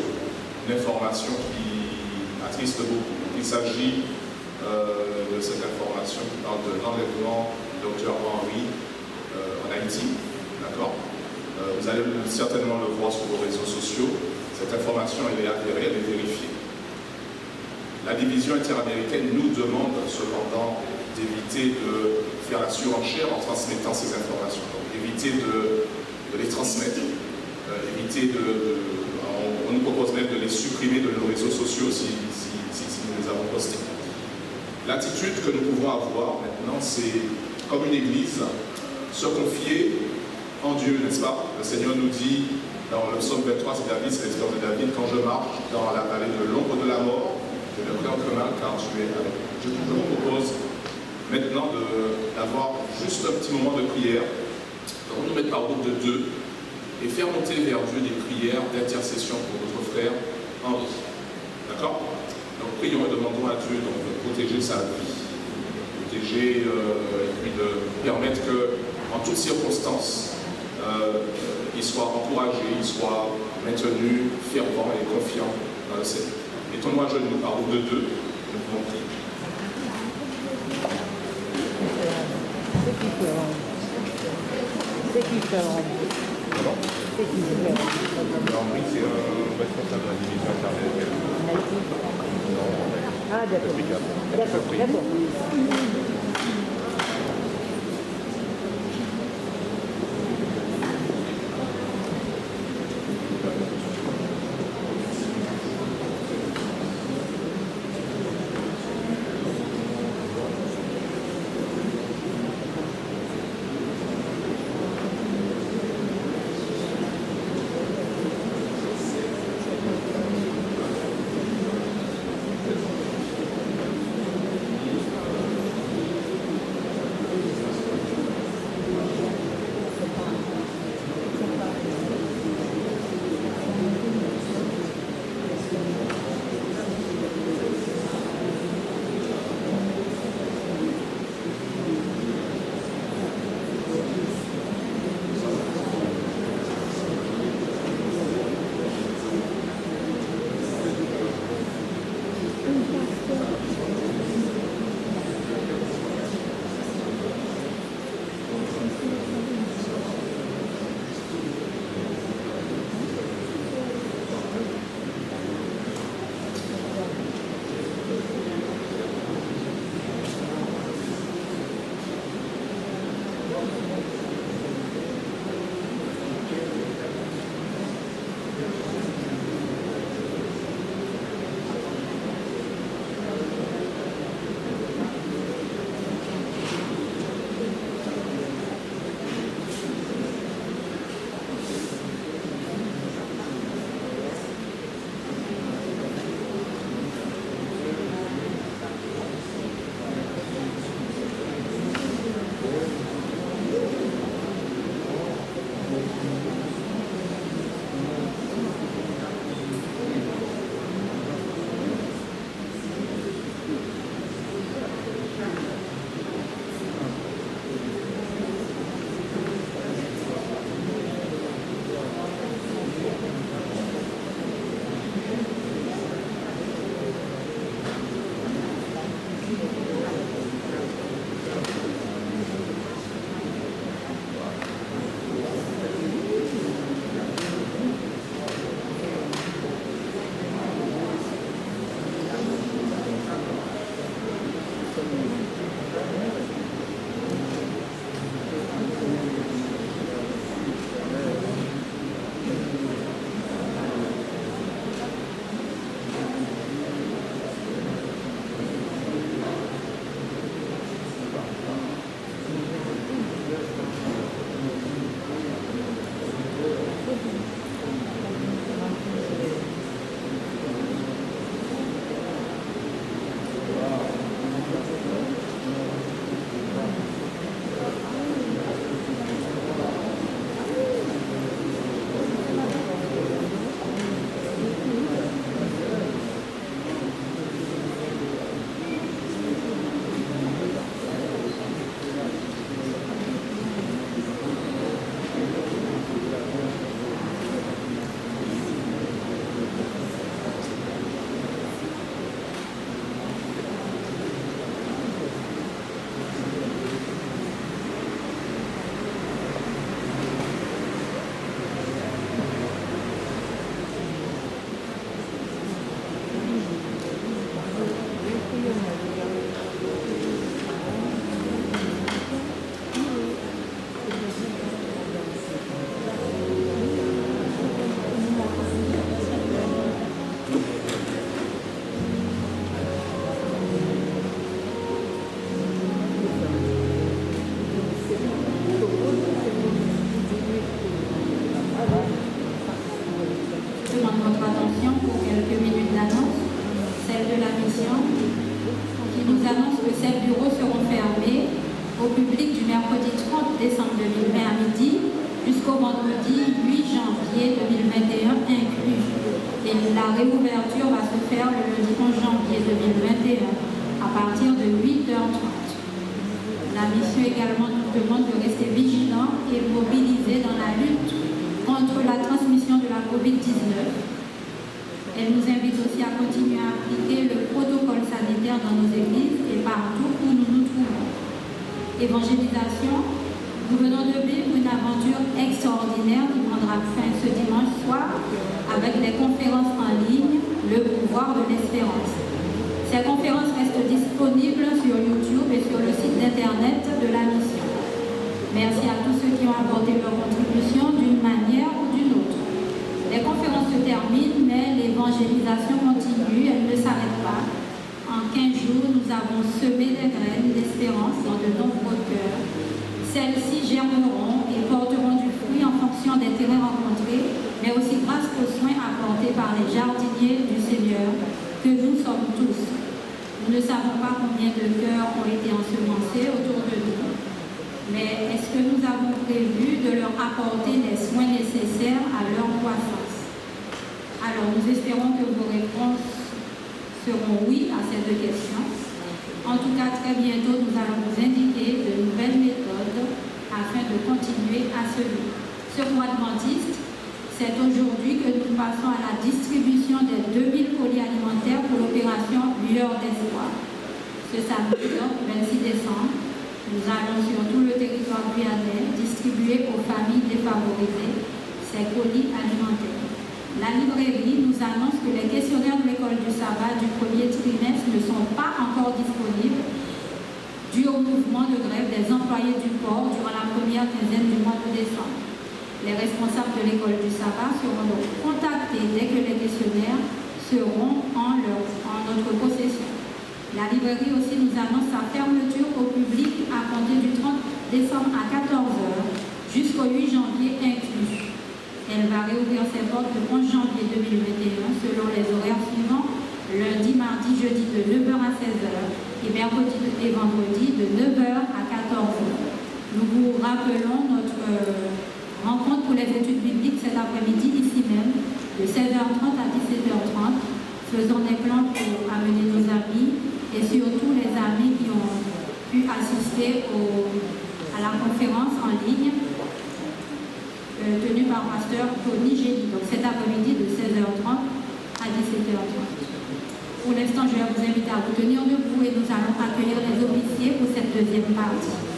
S12: une information qui attriste beaucoup. Il s'agit de cette information qui parle de l'enlèvement du docteur Henry en Haïti. D'accord ? Vous allez certainement le voir sur vos réseaux sociaux. Cette information, elle est avérée, elle est vérifiée. La division interaméricaine nous demande cependant d'éviter de faire la surenchère en transmettant ces informations. Donc, éviter de les transmettre, on nous propose même de les supprimer de nos réseaux sociaux si nous les avons postés. L'attitude que nous pouvons avoir maintenant, c'est comme une église, se confier en Dieu, n'est-ce pas? Le Seigneur nous dit dans le psaume 23, c'est David, c'est l'expérience de David, quand je marche dans la vallée de l'ombre de la mort, je ne crains aucun mal car tu es avec moi. Je vous propose maintenant d'avoir juste un petit moment de prière. Donc nous mettre par groupe de 2 et faire monter vers Dieu des prières d'intercession pour notre frère Henri. D'accord? Donc prions et demandons à Dieu donc, de protéger sa vie, protéger et puis de permettre qu'en toutes circonstances, il soit encouragé, il soit maintenu fervent et confiant dans le Seigneur. Mettons-nous à genoux par groupe de 2, nous pouvons prier.
S13: C'est qui fait Henri? C'est qui fait
S14: Henri, c'est un responsable de la division intermédiaire.
S13: Ah, d'accord. D'accord.
S1: que ces bureaux seront fermés au public du mercredi 30 décembre 2020 à midi jusqu'au vendredi 8 janvier 2021 inclus. Et la réouverture va se faire le lundi 11 janvier 2021 à partir de 8h30. La mission également nous demande de rester vigilants et mobilisés dans la lutte contre la transmission de la COVID-19. Elle nous invite aussi à continuer à appliquer le protocole sanitaire dans nos églises et partout où nous nous trouvons. Évangélisation, nous venons de vivre une aventure extraordinaire qui prendra fin ce dimanche soir avec les conférences en ligne, le pouvoir de l'espérance. Ces conférences restent disponibles sur YouTube et sur le site internet de la mission. Merci à tous ceux qui ont apporté leur contribution d'une manière ou d'une autre. Les conférences se terminent, mais l'évangélisation continue, elle ne s'arrête pas. En 15 jours, nous avons semé des graines d'espérance dans de nombreux cœurs. Celles-ci germeront et porteront du fruit en fonction des terrains rencontrés, mais aussi grâce aux soins apportés par les jardiniers du Seigneur, que nous sommes tous. Nous ne savons pas combien de cœurs ont été ensemencés autour de nous, mais est-ce que nous avons prévu de leur apporter les soins nécessaires à leur croissance? Alors, nous espérons que vos réponses seront oui à ces deux questions. En tout cas, très bientôt, nous allons vous indiquer de nouvelles méthodes afin de continuer à se vivre. Ce mois adventiste, c'est aujourd'hui que nous passons à la distribution des 2000 colis alimentaires pour l'opération Lueur d'Espoir. Ce samedi, donc, 26 décembre, nous allons sur tout le territoire guyanais distribuer aux familles défavorisées ces colis alimentaires. La librairie nous annonce que les questionnaires de l'école du sabbat du premier trimestre ne sont pas encore disponibles dû au mouvement de grève des employés du port durant la première quinzaine du mois de décembre. Les responsables de l'école du sabbat seront donc contactés dès que les questionnaires seront en notre possession. La librairie aussi nous annonce sa fermeture au public à compter du 30 décembre à 14h jusqu'au 8 janvier inclus. Elle va réouvrir ses portes le 11 janvier 2021 selon les horaires suivants: lundi, mardi, jeudi de 9h à 16h et mercredi et vendredi de 9h à 14h. Nous vous rappelons notre rencontre pour les études bibliques cet après-midi ici même de 16h30 à 17h30. Faisons des plans pour amener nos amis et surtout les amis qui ont pu assister à la conférence en ligne tenue par pasteur Tony Gély. Donc cet après-midi de 16h30 à 17h30. Pour l'instant, je vais vous inviter à vous tenir debout et nous allons accueillir les officiers pour cette deuxième partie.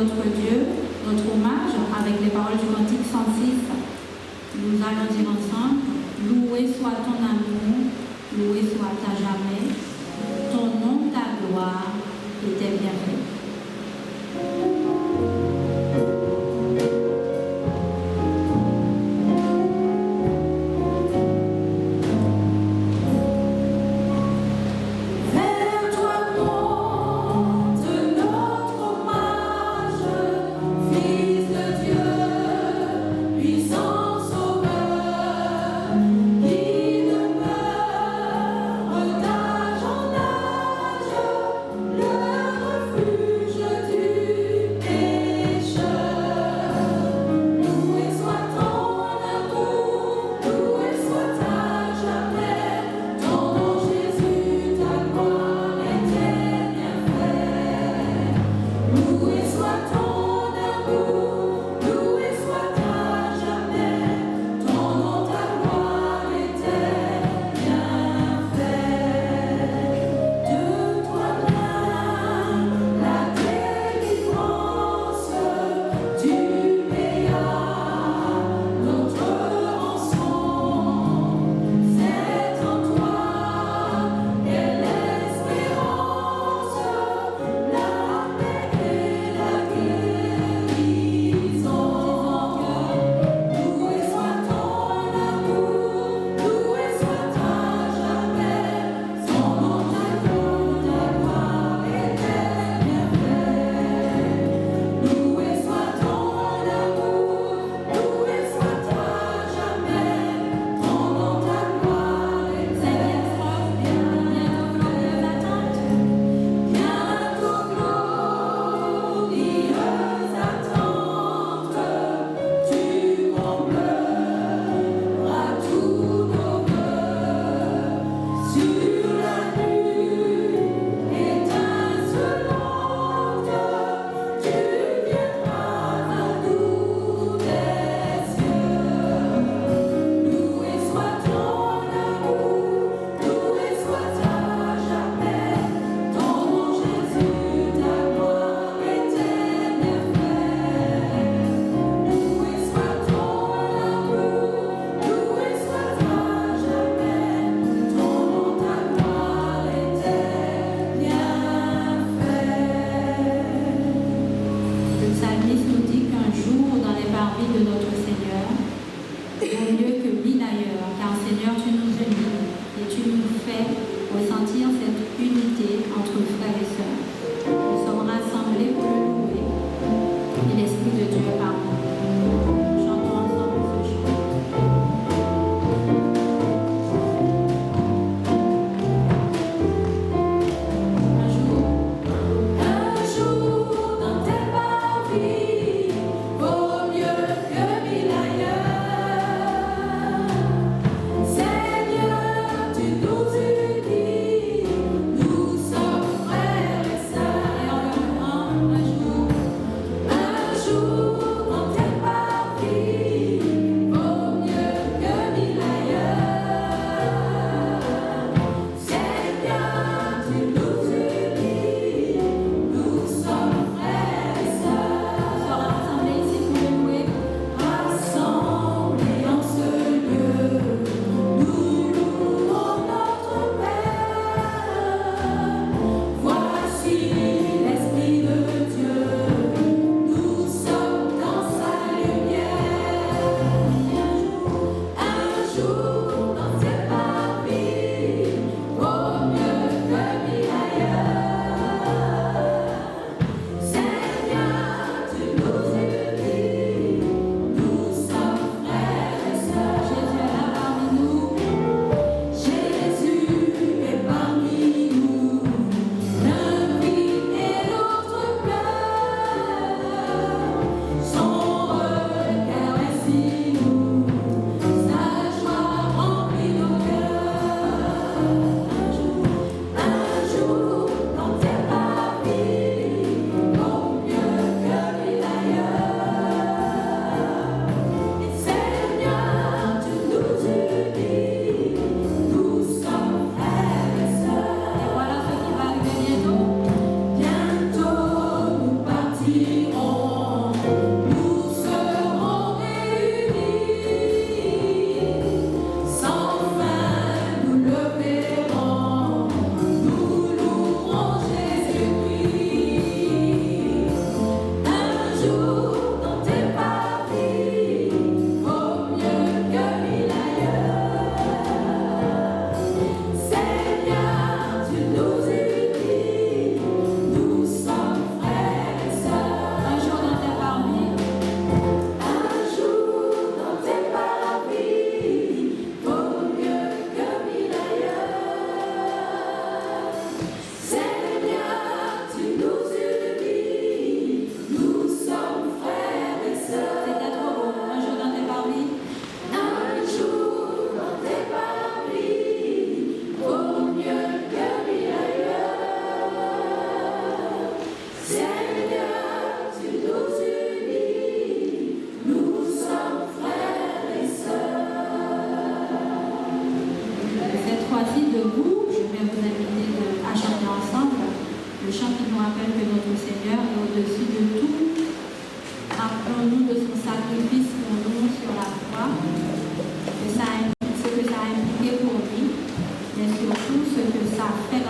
S1: notre Dieu, notre hommage avec les paroles du cantique 106. Nous allons dire ensemble, loué soit ton amour, loué soit ta jamais, ton nom, ta gloire et tes bienfaits.
S15: Puissant sauveur, qui demeure dans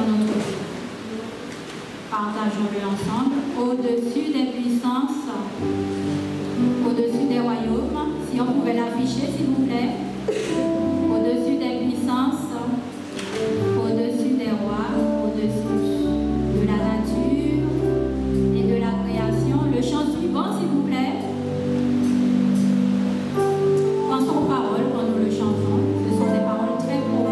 S1: dans notre vie. Partageons-le ensemble. Au-dessus des puissances, au-dessus des royaumes, si on pouvait l'afficher, s'il vous plaît. Au-dessus des puissances, au-dessus des rois, au-dessus de la nature et de la création. Le chant suivant, s'il vous plaît. Pensons aux paroles quand nous le chantons. Ce sont des paroles très profondes.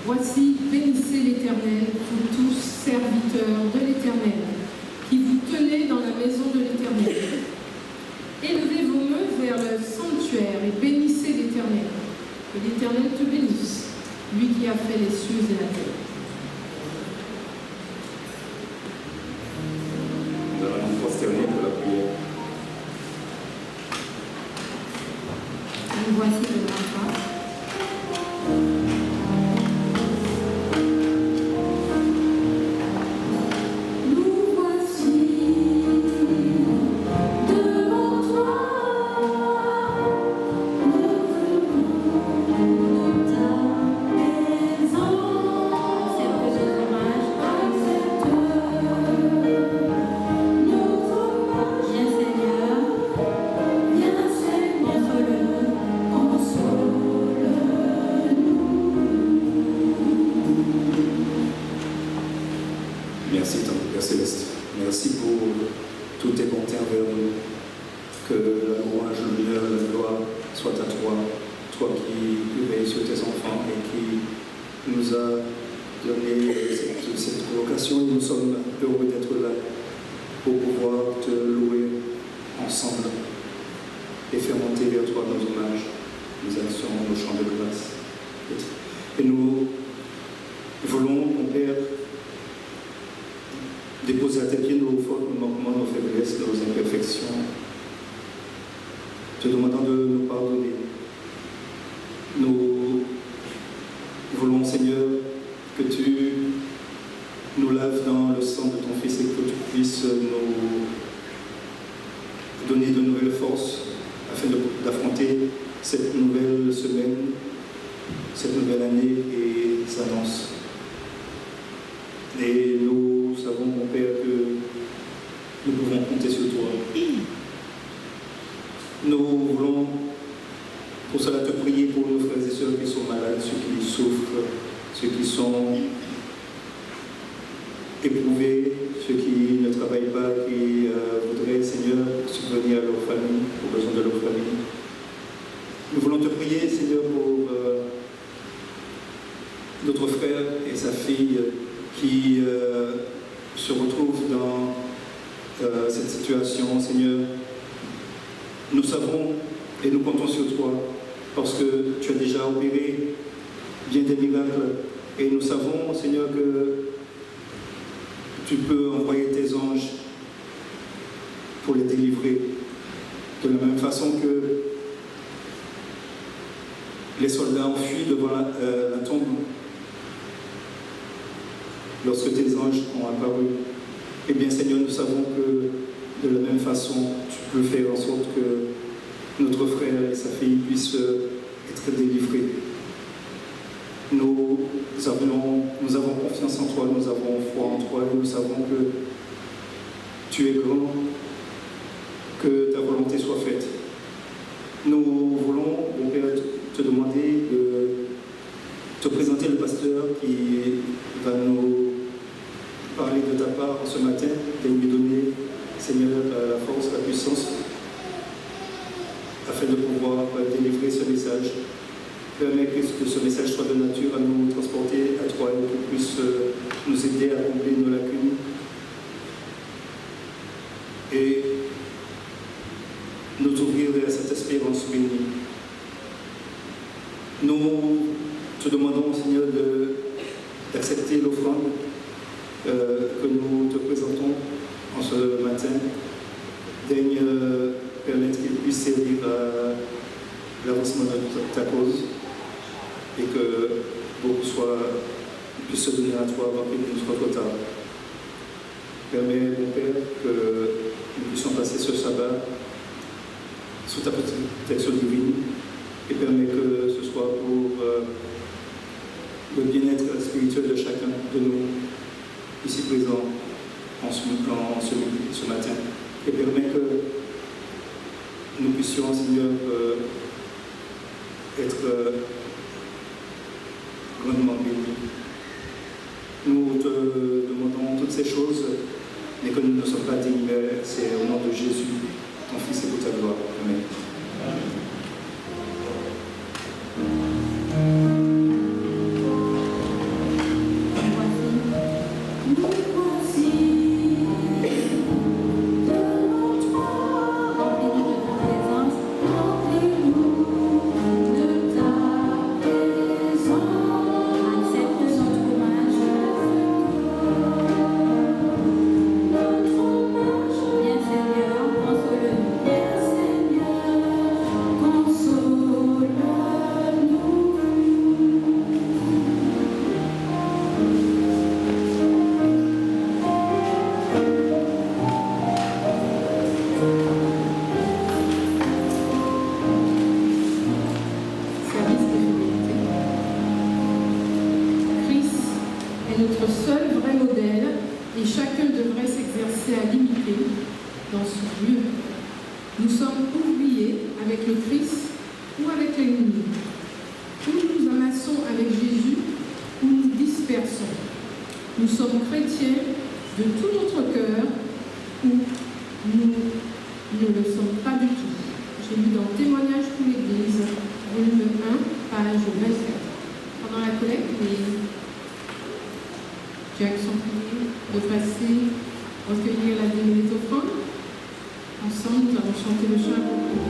S15: Voici, bénissez l'Éternel, vous tous serviteurs de l'Éternel, qui vous tenez dans la maison de l'Éternel. Élevez vos mains vers le sanctuaire et bénissez l'Éternel. Que l'Éternel te bénisse, lui qui a fait les cieux et la terre.
S16: Nous allons nous prosterner pour la prière.
S1: Nous voici devant toi.
S16: Merci, Père Céleste. Merci pour toutes tes bontés envers nous. Que la louange, l'honneur, la gloire soit à toi, toi qui veilles sur tes enfants et qui nous a donné cette provocation. Nous sommes heureux d'être là pour pouvoir te louer ensemble et faire monter vers toi nos hommages, nos actions, nos chants de grâce. Et nous voulons, mon Père, déposer à tes pieds nos fautes, nos manquements, nos faiblesses, nos imperfections, te demandant de nous pardonner. Nous voulons, Seigneur, que tu nous laves dans le sang de ton Fils et que tu puisses nous donner de nouvelles forces afin d'affronter cette nouvelle semaine, cette nouvelle année et s'annonce. Et nous savons, mon Père, que nous pouvons compter sur toi. Nous voulons pour cela te prier pour nos frères et sœurs qui sont malades, ceux qui souffrent, ceux qui sont éprouvés, ceux qui ne travaillent pas, qui voudraient, Seigneur, subvenir à leur famille, aux besoins de leur famille. Nous voulons te prier, Seigneur, pour notre frère et sa fille qui se retrouvent dans cette situation, Seigneur. Nous savons et nous comptons sur toi parce que tu as déjà opéré bien des miracles et nous savons, Seigneur, que tu peux envoyer tes anges pour les délivrer de la même façon que les soldats ont fui devant la tombe lorsque tes anges ont apparu. Eh bien, Seigneur, nous savons que de la même façon, tu peux faire en sorte que notre frère et sa fille puissent être délivrés. Nous avons confiance en toi, nous avons foi en toi et nous savons que tu es grand, que ta volonté soit faite. Nous voulons, mon Père, te demander de te présenter le pasteur qui va nous parler de ta part ce matin et lui donner, Seigneur, la force, la puissance afin de pouvoir délivrer ce message. Permets que ce message soit de nature à nous transporter à toi et qu'il puisse nous aider à combler nos lacunes et nous ouvrir vers cette espérance bénie. Nous te demandons, Seigneur, d'accepter l'offrande que nous te présentons en ce matin. Daigne permettre qu'il puisse servir à l'avancement de ta cause et que beaucoup puissent se donner à toi avant qu'il ne soit trop tard. Permets, mon Père, que nous puissions passer ce sabbat sous ta protection divine et permets que ce soit pour le bien-être spirituel de chacun de nous ici présents ce matin. Et permets que nous puissions, Seigneur, être grandement bénis. Nous te demandons toutes ces choses, mais que nous ne sommes pas dignes, c'est au nom de Jésus, ton Fils et pour ta gloire. Amen.
S15: est notre seul vrai modèle et chacun devrait s'exercer à l'imiter dans ce Dieu. Nous sommes oubliés avec le Christ ou avec l'ennemi. Ou nous amassons avec Jésus ou nous dispersons. Nous sommes chrétiens de tout notre cœur ou nous ne le sommes pas du tout. J'ai lu dans Témoignages pour l'Église, volume 1, page 24. Pendant la collecte, les Jacques sont priés de passer, recueillir la dîme des offrandes. Ensemble, nous allons chanter le chant approprié.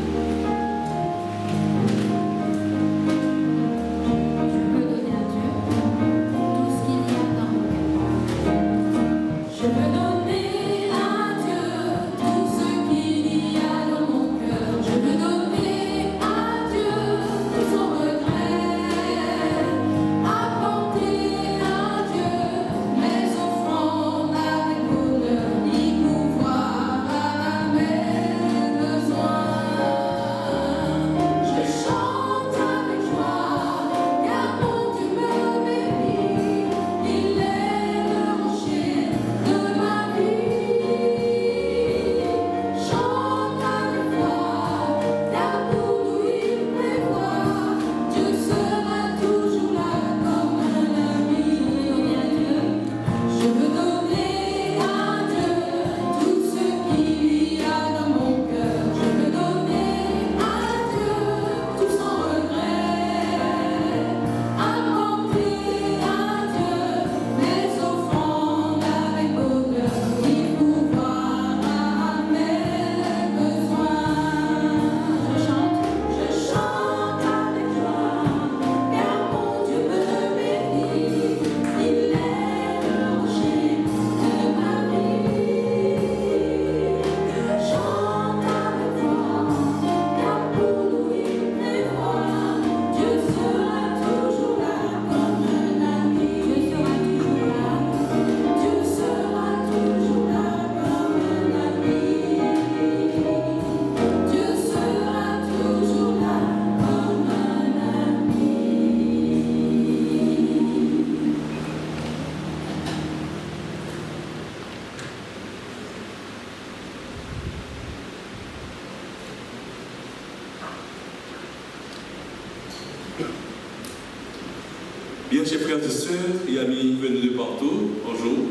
S17: Bien, chers frères et sœurs et amis venus de partout, bonjour.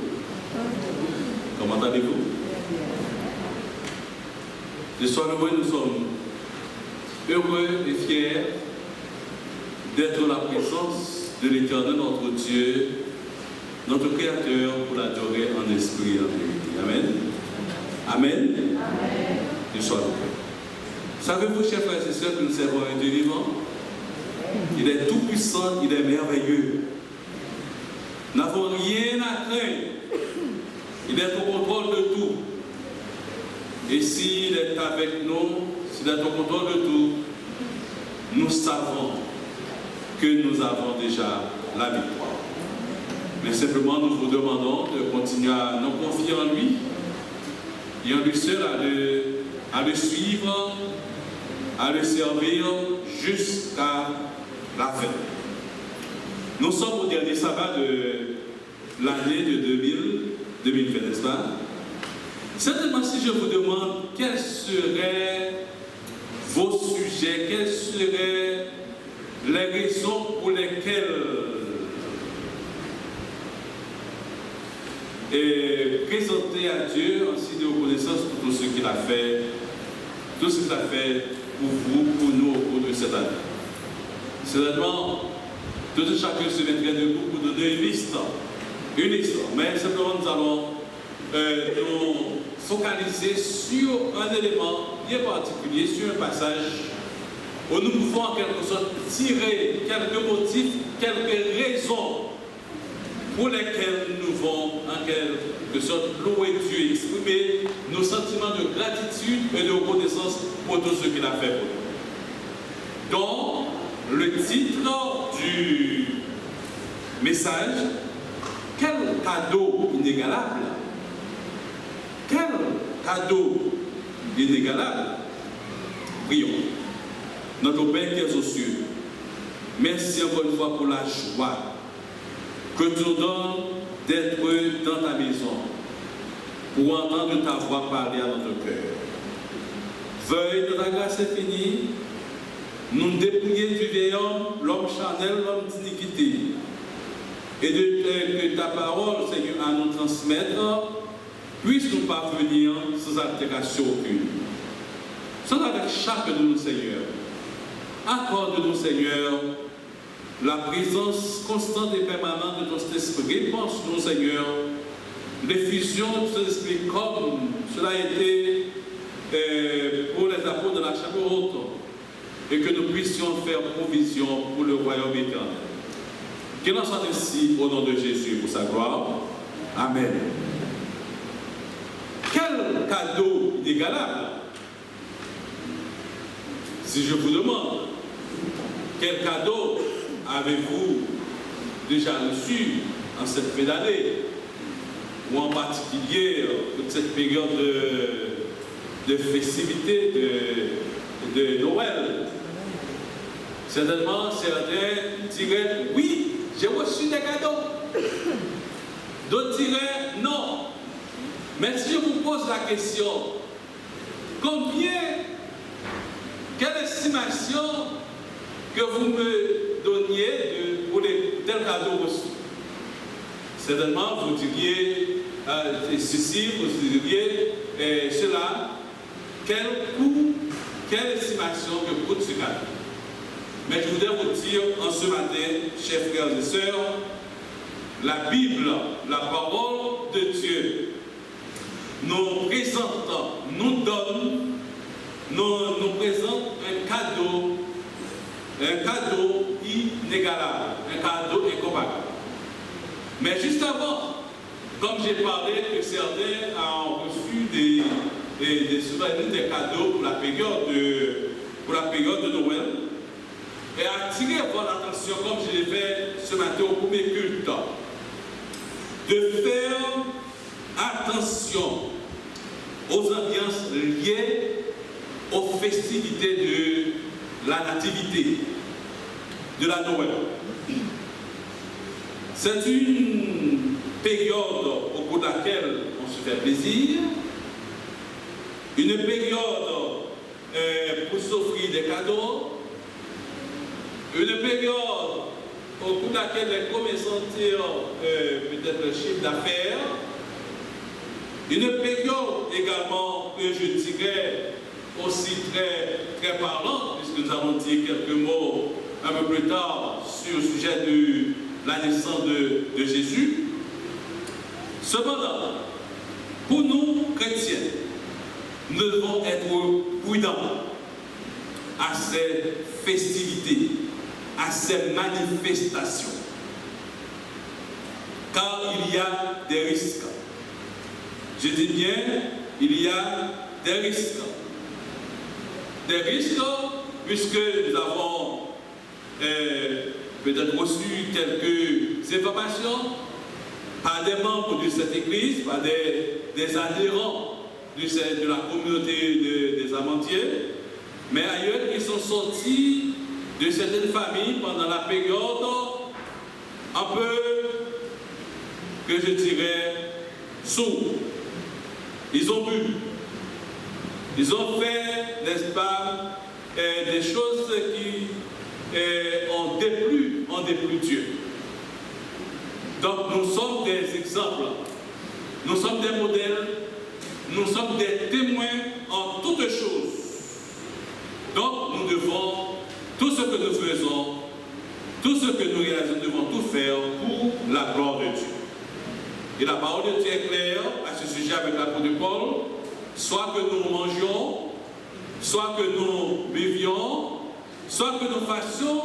S17: Comment allez-vous? Ce soir, nous sommes heureux et fiers d'être en la présence de l'Éternel, notre Dieu, notre Créateur, pour l'adorer en esprit et en vérité. Amen. Amen. Je sois heureux. Savez-vous, chers frères et sœurs, que nous servons un Dieu vivant? Il est tout puissant, il est merveilleux. Nous n'avons rien à craindre. Il est au contrôle de tout. Et s'il est avec nous, s'il est au contrôle de tout, nous savons que nous avons déjà la victoire. Mais simplement, nous vous demandons de continuer à nous confier en lui et en lui seul à le suivre, à le servir jusqu'à la fin. Nous sommes au dernier sabbat de l'année de 2020, n'est-ce pas? Certainement, si je vous demande quels seraient vos sujets, quelles seraient les raisons pour lesquelles présenter à Dieu un signe de reconnaissance pour tout ce qu'il a fait, tout ce qu'il a fait pour vous, pour nous au cours de cette année. Certainement, tout chacun se mettrait debout pour donner une liste, mais simplement nous allons nous focaliser sur un élément bien particulier, sur un passage où nous pouvons en quelque sorte tirer quelques motifs, quelques raisons pour lesquelles nous devons en quelque sorte louer Dieu, exprimer nos sentiments de gratitude et de reconnaissance pour tout ce qu'il a fait pour nous. Donc, le titre du message, quel cadeau inégalable! Quel cadeau inégalable! Prions. Notre Père qui est aux cieux, merci encore une fois pour la joie que tu nous donnes d'être dans ta maison pour entendre ta voix parler à notre cœur. Veuille de ta grâce infinie nous dépouiller du vieil homme, l'homme charnel, l'homme d'iniquité, et que ta parole, Seigneur, à nous transmettre, puisse nous parvenir sans altération aucune. Sois avec chacun de nous, Seigneur. Accorde-nous, Seigneur, la présence constante et permanente de ton esprit. Pense-nous, Seigneur, l'effusion de ton esprit comme cela a été pour les apôtres de la chambre haute, et que nous puissions faire provision pour le royaume éternel. Qu'il en soit ainsi au nom de Jésus pour sa gloire. Amen. Quel cadeau inégalable! Si je vous demande, quel cadeau avez-vous déjà reçu en cette fin d'année, ou en particulier toute cette période de festivité de Noël? Certainement, certains diraient oui, j'ai reçu des cadeaux. D'autres diraient non. Mais si je vous pose la question, quelle estimation que vous me donniez pour les tels cadeaux reçus? Certainement, vous diriez ceci, vous diriez cela. Quel coût, quelle estimation que coûte ce cadeau? Mais je voudrais vous dire en ce matin, chers frères et sœurs, la Bible, la parole de Dieu, nous présente, nous donne, nous présente un cadeau inégalable, un cadeau incomparable. Mais juste avant, comme j'ai parlé que certains ont reçu des souvenirs, des cadeaux pour la période de Noël, et attirer votre attention, comme je l'ai fait ce matin au premier culte, de faire attention aux ambiances liées aux festivités de la nativité, de la Noël. C'est une période au cours de laquelle on se fait plaisir, une période pour s'offrir des cadeaux, une période au cours de laquelle les commerçants tirent peut-être le chiffre d'affaires, une période également que je dirais aussi très parlante, puisque nous allons dire quelques mots un peu plus tard sur le sujet de la naissance de Jésus. Cependant, pour nous chrétiens, nous devons être prudents à ces festivités, à ces manifestations, car il y a des risques. Je dis bien, il y a des risques. Des risques, puisque nous avons peut-être reçu quelques informations par des membres de cette église, par des adhérents de la communauté des amandiers, mais ailleurs qui sont sortis de certaines familles pendant la période un peu, que je dirais, sourde. Ils ont bu, ils ont fait, n'est-ce pas, des choses qui ont déplu Dieu. Donc nous sommes des exemples, nous sommes des modèles, nous sommes des témoins en toutes choses. Donc nous devons, tout ce que nous faisons, tout ce que nous réalisons, nous devons tout faire pour la gloire de Dieu. Et la parole de Dieu est claire à ce sujet avec l'apôtre Paul, soit que nous mangions, soit que nous buvions, soit que nous fassions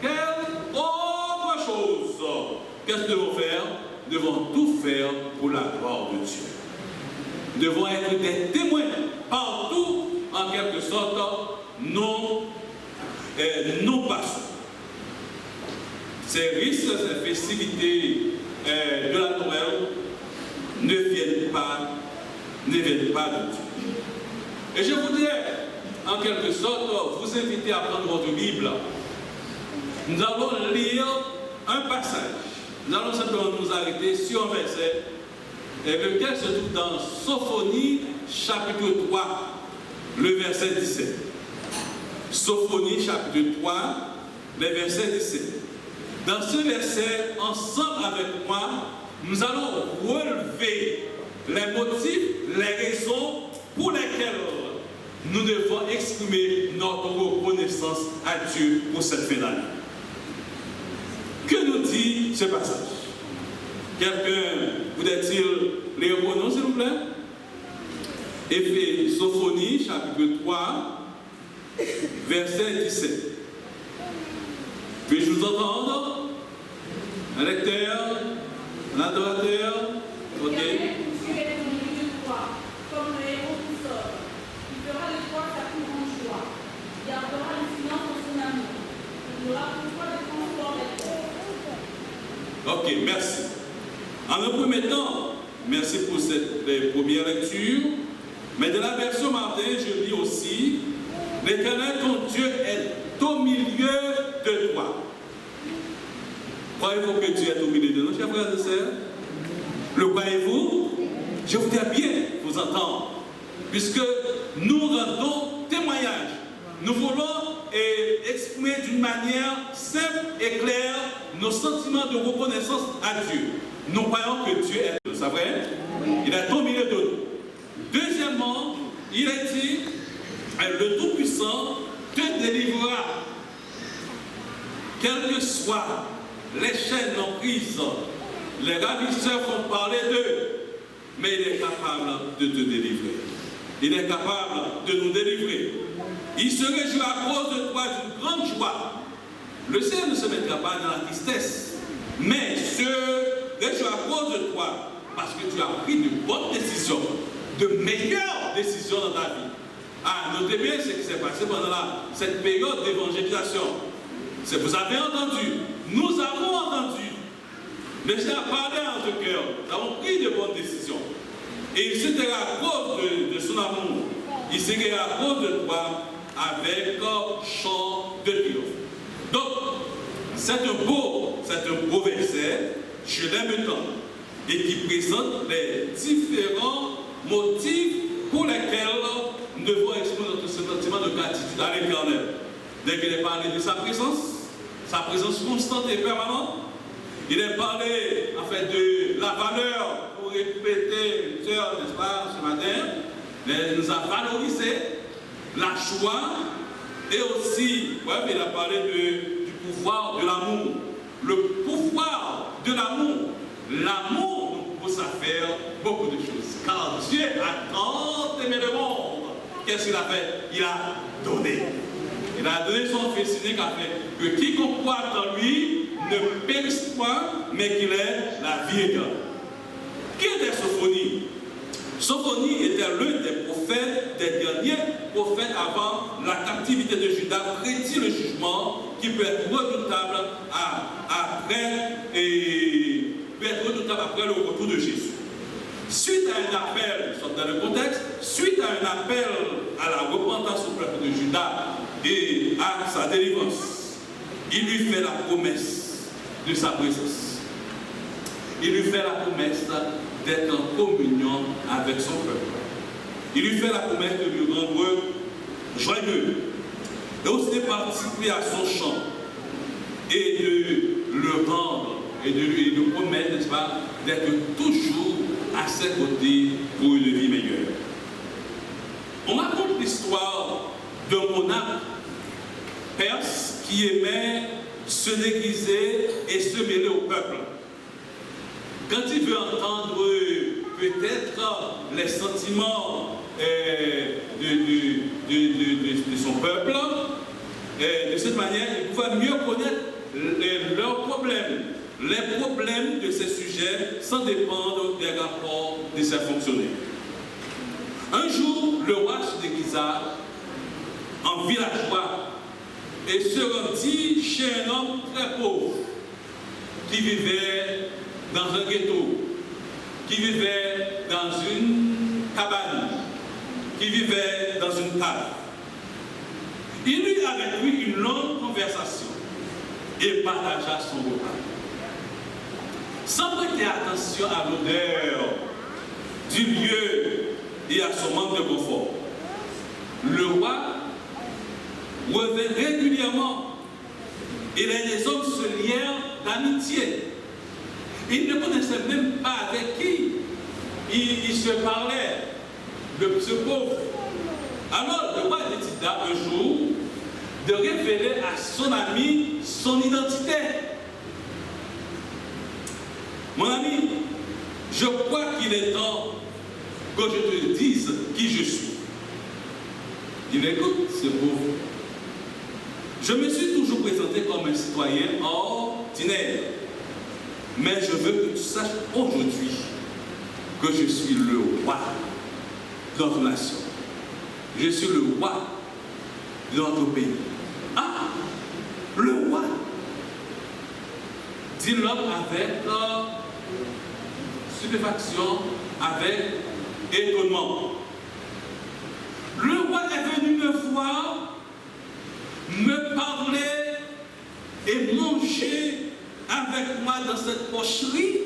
S17: quelque autre chose. Qu'est-ce que nous devons faire? Nous devons tout faire pour la gloire de Dieu. Nous devons être des témoins partout, en quelque sorte, nous passons. Ces risques, ces festivités de la Noël ne viennent pas de Dieu. Et je voudrais, en quelque sorte, vous inviter à prendre votre Bible. Nous allons lire un passage nous allons simplement nous arrêter sur un verset lequel se trouve dans Sophonie chapitre 3, le verset 17. Sophonie chapitre 3, le verset 17. Dans ce verset, ensemble avec moi, nous allons relever les motifs, les raisons pour lesquelles nous devons exprimer notre reconnaissance à Dieu pour cette fin d'année. Que nous dit ce passage? Quelqu'un voudrait-il les reprendre, s'il vous plaît? Sophonie, chapitre 3, verset 17. Puis-je vous entendre? Un lecteur, un adorateur, ok?
S18: Comme le héros qui sort, il fera de toi sa plus grande joie. Il gardera le silence dans son amour. Il n'aura pour toi de transport des terres.
S17: Ok, merci. En un premier temps, merci pour cette première lecture. Mais de la version Martin, je lis aussi: l'Éternel, ton Dieu, est au milieu de toi. Croyez-vous que Dieu est au milieu de nous, chers frères et sœurs? Le croyez-vous? Je voudrais bien vous entendre, puisque nous rendons témoignage. Nous voulons exprimer d'une manière simple et claire nos sentiments de reconnaissance à Dieu. Nous croyons que Dieu est de nous, c'est vrai? Il est au milieu de nous. Deuxièmement, il est dit, le Tout-Puissant te délivrera, quelles que soient les chaînes emprises. Les ravisseurs font parler d'eux, mais il est capable de te délivrer. Il est capable de nous délivrer. Il se réjouit à cause de toi d'une grande joie. Le ciel ne se mettra pas dans la tristesse, mais se réjouit à cause de toi, parce que tu as pris de bonnes décisions, de meilleures décisions dans ta vie. Ah, notez bien ce qui s'est passé pendant cette période d'évangélisation. Vous avez entendu, nous avons entendu. Le Seigneur a parlé en notre cœur. Nous avons pris de bonnes décisions. Et il se taira à cause de son amour. Il se taira à cause de toi avec chant de triomphe. Donc, c'est un beau verset, je l'aime tant, et qui présente les différents motifs pour lesquels nous devons exprimer notre sentiment de gratitude à l'Éternel. Dès qu'il est parlé de sa présence constante et permanente, il est parlé en fait de la valeur, pour répéter, sœur, n'est-ce pas, ce matin, il nous a valorisé la joie et aussi, ouais, il a parlé du pouvoir de l'amour. Le pouvoir de l'amour. L'amour nous pousse à faire beaucoup de choses. Car Dieu a tant aimé le monde. Qu'est-ce qu'il a fait? Il a donné. Il a donné son Fils unique afin que quiconque croit en lui ne périsse point, mais qu'il ait la vie éternelle. Qui était Sophonie? Sophonie était l'un des prophètes, des derniers prophètes avant la captivité de Juda, prédit le jugement qui peut être redoutable après le retour de Jésus. Suite à un appel, nous sommes dans le contexte, suite à un appel à la repentance au peuple de Juda et à sa délivrance, il lui fait la promesse de sa présence. Il lui fait la promesse d'être en communion avec son peuple. Il lui fait la promesse de lui rendre joyeux et aussi de participer à son chant et de le rendre et de lui promettre, n'est-ce pas, d'être toujours à ses côtés pour une vie meilleure. On raconte l'histoire d'un monarque perse qui aimait se déguiser et se mêler au peuple. Quand il veut entendre peut-être les sentiments de son peuple, de cette manière, il pouvait mieux connaître leurs problèmes, les problèmes de ces sujets sans dépendre des rapports de ses fonctionnaires. Un jour, le roi se déguisa en villageois et se rendit chez un homme très pauvre qui vivait dans un ghetto, qui vivait dans une cabane, qui vivait dans une cave. Il eut avec lui une longue conversation et partagea son repas. prêter attention à l'odeur du lieu et à son manque de confort. Le roi revint régulièrement et les hommes se lièrent d'amitié. Ils ne connaissaient même pas avec qui ils se parlaient, ce pauvre. Alors le roi décida un jour de révéler à son ami son identité. Mon ami, je crois qu'il est temps que je te dise qui je suis. Il écoute, ce pauvre. Je me suis toujours présenté comme un citoyen ordinaire. Mais je veux que tu saches aujourd'hui que je suis le roi de notre nation. Je suis le roi de notre pays. Ah, le roi, dit l'homme avec stupéfaction, avec étonnement. Le roi est venu me voir, me parler et manger avec moi dans cette pocherie.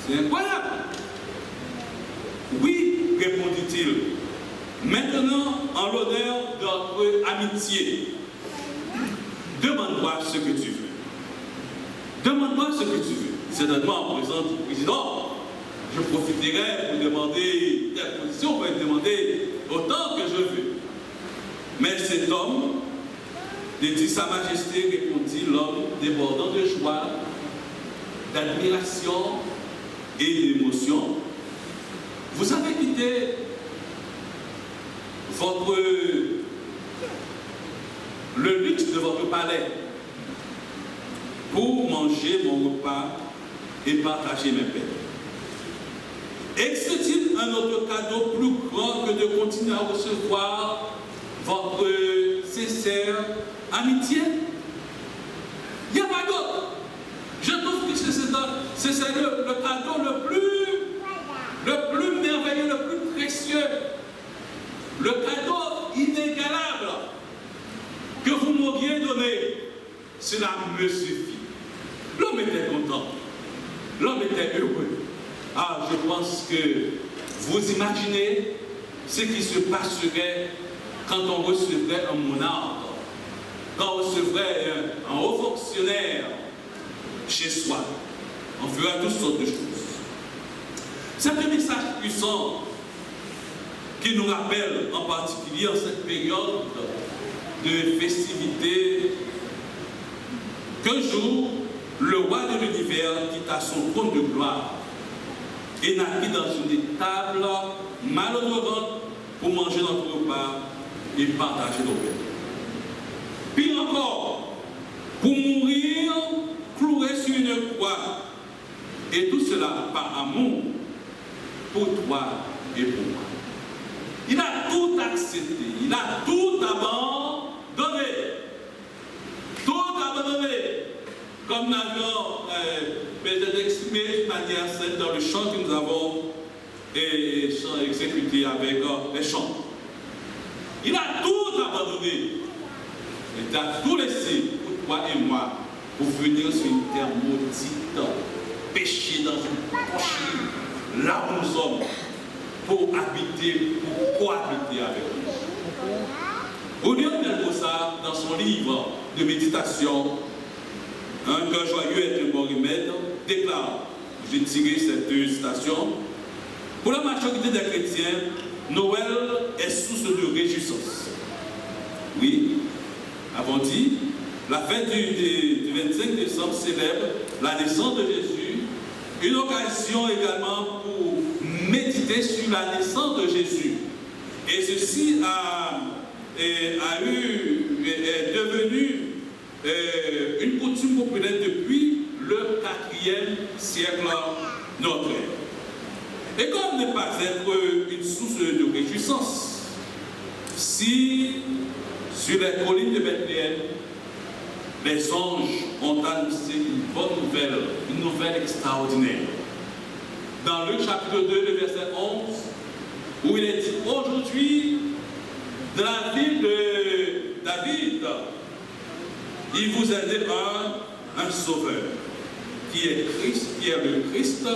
S17: C'est incroyable. Oui, répondit-il. Maintenant, en l'honneur de notre amitié, demande-moi ce que tu veux. Demande-moi ce que tu veux. Certainement, en présence du président, je profiterai pour demander telle position, pour demander autant que je veux. Mais cet homme, dit Sa Majesté, répondit l'homme débordant de joie, d'admiration et d'émotion. Vous avez quitté le luxe de votre palais pour manger mon repas et partager mes peines. Existe-t-il un autre cadeau plus grand que de continuer à recevoir votre sincère amitié? Il n'y a pas d'autre. Je trouve que c'est le cadeau le plus merveilleux, le plus précieux, le cadeau inégalable que vous m'auriez donné. Cela me suffit. L'homme était content. L'homme était heureux. Ah, je pense que vous imaginez ce qui se passerait quand on recevrait un monarque, quand on recevrait un haut fonctionnaire chez soi. On fera toutes sortes de choses. C'est un message puissant qui nous rappelle en particulier en cette période de festivité qu'un jour, le roi de l'univers quitta son trône de gloire et naquit dans une table malhonorante pour manger notre repas et partager nos peines. Pire encore, pour mourir cloué sur une croix. Et tout cela par amour pour toi et pour moi. Il a tout accepté, il a tout abandonné. Tout abandonné. Comme nous avions peut-être exprimé de manière saine dans le chant que nous avons exécuté avec les chants. Il a tout abandonné. Il a tout laissé pour toi et moi pour venir sur une terre maudite, pécher dans une poche, là où nous sommes, pour habiter, pour cohabiter avec nous. William Melbosa, dans son livre de méditation, Un cœur joyeux est un bon remède, déclare, j'ai tiré cette citation, pour la majorité des chrétiens, Noël est source de réjouissance. Oui, avons dit, la fête du 25 décembre célèbre la naissance de Jésus, une occasion également pour méditer sur la naissance de Jésus. Et ceci est devenu une coutume populaire depuis le 4e siècle notre ère. Et comme ne pas être une source de réjouissance, si sur les collines de Bethléem, les anges ont annoncé une bonne nouvelle, une nouvelle extraordinaire. Dans Luc chapitre 2, le verset 11, où il est dit aujourd'hui, dans la ville de David, il vous a né un sauveur, qui est Christ, qui est le Christ,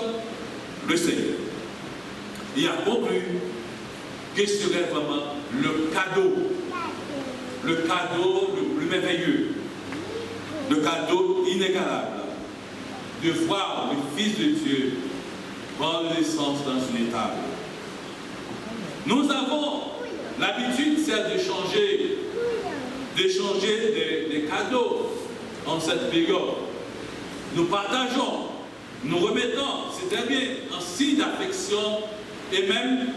S17: le Seigneur. Il a conclu que ce serait vraiment le cadeau le plus merveilleux, le cadeau inégalable de voir le Fils de Dieu prendre naissance dans une étable. Nous avons l'habitude, c'est d'échanger des cadeaux en cette période. Nous partageons, nous remettons, c'est très bien, un signe d'affection et même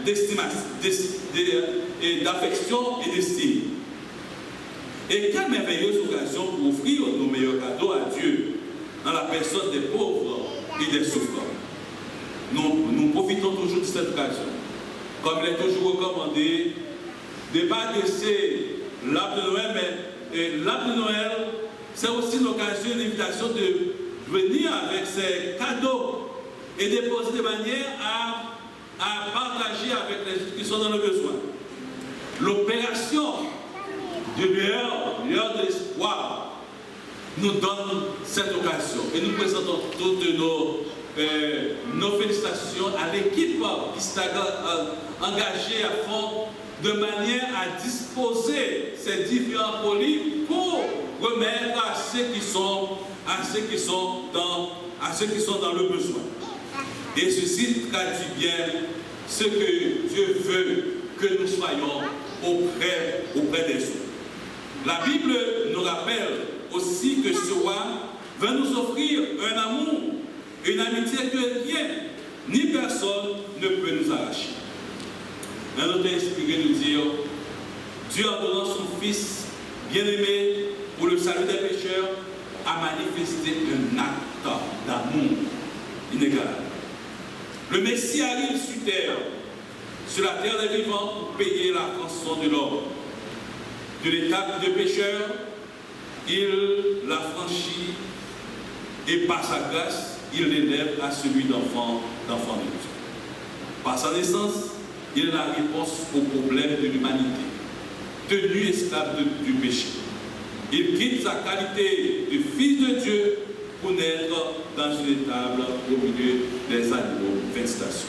S17: d'affection et d'estime. Et quelle merveilleuse occasion pour offrir nos meilleurs cadeaux à Dieu dans la personne des pauvres et des souffrants. Nous profitons toujours de cette occasion. Comme il est toujours recommandé, de ne pas laisser l'arbre de Noël, mais l'arbre de Noël, c'est aussi l'occasion, une invitation de venir avec ses cadeaux et déposer de manière à partager avec les gens qui sont dans le besoin. L'opération de l'heure de l'espoir nous donne cette occasion et nous présentons toutes nos félicitations à l'équipe qui s'est engagée à fond de manière à disposer ces différents colis pour remettre à ceux qui sont dans le besoin. Et ceci traduit bien ce que Dieu veut que nous soyons auprès des autres. La Bible nous rappelle aussi que ce roi va nous offrir un amour, une amitié que rien ni personne ne peut nous arracher. Un autre inspiré nous dire, Dieu en donnant son Fils bien-aimé pour le salut des pécheurs a manifesté un acte d'amour inégalable. Le Messie arrive sur la terre des vivants pour payer la rançon de l'homme. De l'étape de pécheur, il l'a franchi et par sa grâce, il l'élève à celui d'enfant de Dieu. Par sa naissance, il est la réponse au problème de l'humanité, tenu esclave du péché. Il quitte sa qualité de fils de Dieu pour naître dans une étable au milieu des animaux. Félicitations.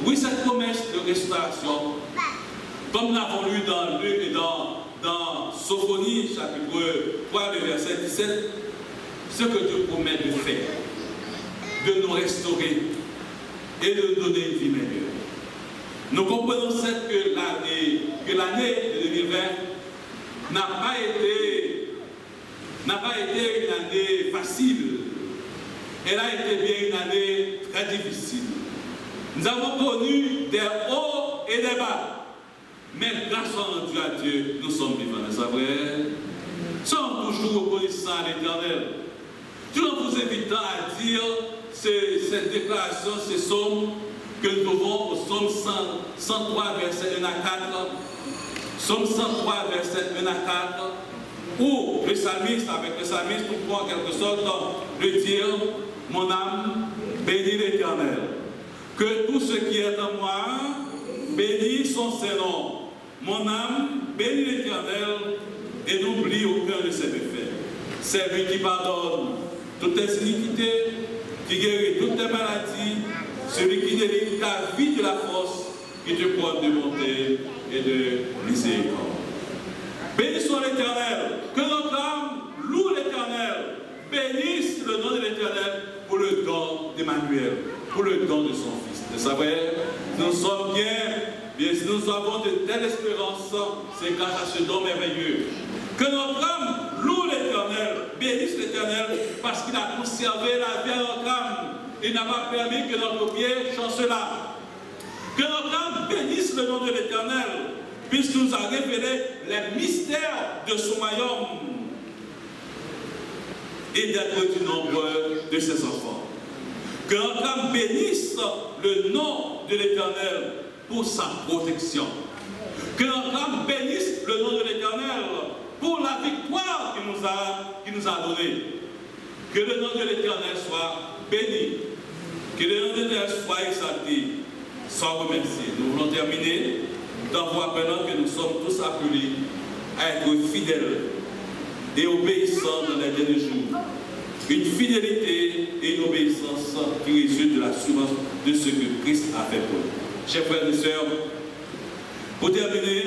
S17: Oui, cette promesse de restauration, comme nous l'avons lu dans Sophonie, chapitre 3, le verset 17, ce que Dieu promet de faire, de nous restaurer et de nous donner une vie meilleure. Nous comprenons certes que l'année de 2020 n'a pas été une année facile. Elle a été bien une année très difficile. Nous avons connu des hauts et des bas. Mais grâce à Dieu, nous sommes vivants, n'est-ce pas vrai? Nous sommes toujours reconnaissants à l'Éternel. Toujours vous invitant à dire cette déclaration, ces psaumes que nous trouvons au psaume 103, verset 1 à 4. Psaume 103, verset 1 à 4, où le psalmiste, avec le psalmiste, nous pouvons en quelque sorte le dire, mon âme bénit l'Éternel. Que tout ce qui est en moi bénisse son Saint-Nom. Mon âme bénit l'Éternel et n'oublie aucun de ses méfaits. C'est lui qui pardonne toutes tes iniquités, qui guérit toutes tes maladies, celui qui délivre ta vie de la force, qui te porte de bonté et de miséricorde. Bénissons l'Éternel, que notre âme loue l'Éternel, bénisse le nom de l'Éternel pour le don d'Emmanuel, pour le don de son Fils. Vous savez, nous sommes bien si nous avons de telles espérances, c'est grâce à ce don merveilleux. Que notre âme loue l'Éternel, bénisse l'Éternel, parce qu'il a conservé la vie à notre âme. Il n'a pas permis que notre pied chancelât. Que notre âme bénisse le nom de l'Éternel, puisqu'il nous a révélé les mystères de son royaume et d'être du nombre de ses enfants. Que notre âme bénisse le nom de l'Éternel pour sa protection. Que notre âme bénisse le nom de l'Éternel pour la victoire qu'il nous a donnée. Que le nom de l'Éternel soit béni. Que le nom de l'Éternel soit exalté, soit remercié. Nous voulons terminer d'en voir maintenant que nous sommes tous appelés à être fidèles et obéissants dans les derniers jours. une fidélité et une obéissance qui résultent de l'assurance de ce que Christ a fait pour nous. Chers frères et sœurs, pour terminer,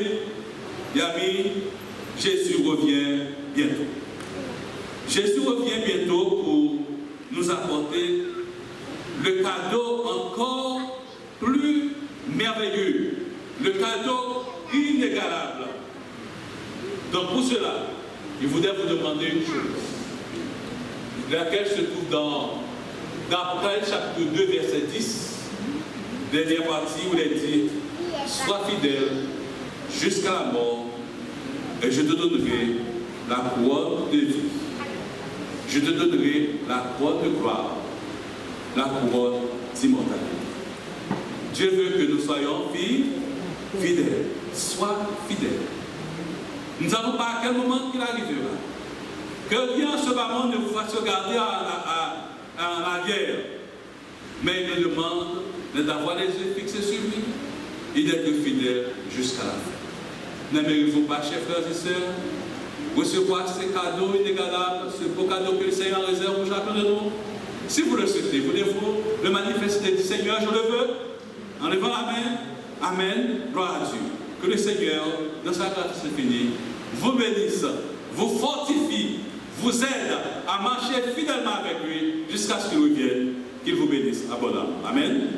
S17: mes amis, Jésus revient bientôt. Jésus revient bientôt pour nous apporter le cadeau encore plus merveilleux, le cadeau inégalable. Donc pour cela, je voudrais vous demander une chose, laquelle se trouve dans Apocalypse chapitre 2, verset 10, dernière partie où il est dit « Sois fidèle jusqu'à la mort, et je te donnerai la couronne de vie. Je te donnerai la couronne de gloire, la couronne d'immortalité. » Dieu veut que nous soyons fidèles. Sois fidèle. Nous ne savons pas à quel moment il arrivera. Que rien en ce moment ne vous fasse regarder en arrière. Mais il nous demande d'avoir les yeux fixés sur lui et d'être fidèle jusqu'à la fin. N'aimeriez-vous pas, chers frères et sœurs, recevoir ces cadeaux inégalables, ce beau cadeau que le Seigneur réserve pour chacun de nous? Si vous le souhaitez, voulez-vous le manifester du Seigneur? Je le veux. En levant la main, amen, gloire à Dieu. Que le Seigneur, dans sa grâce infinie, vous bénisse, vous fortifie, vous aide à marcher fidèlement avec lui jusqu'à ce qu'il revienne, qu'il vous bénisse abondamment. Amen.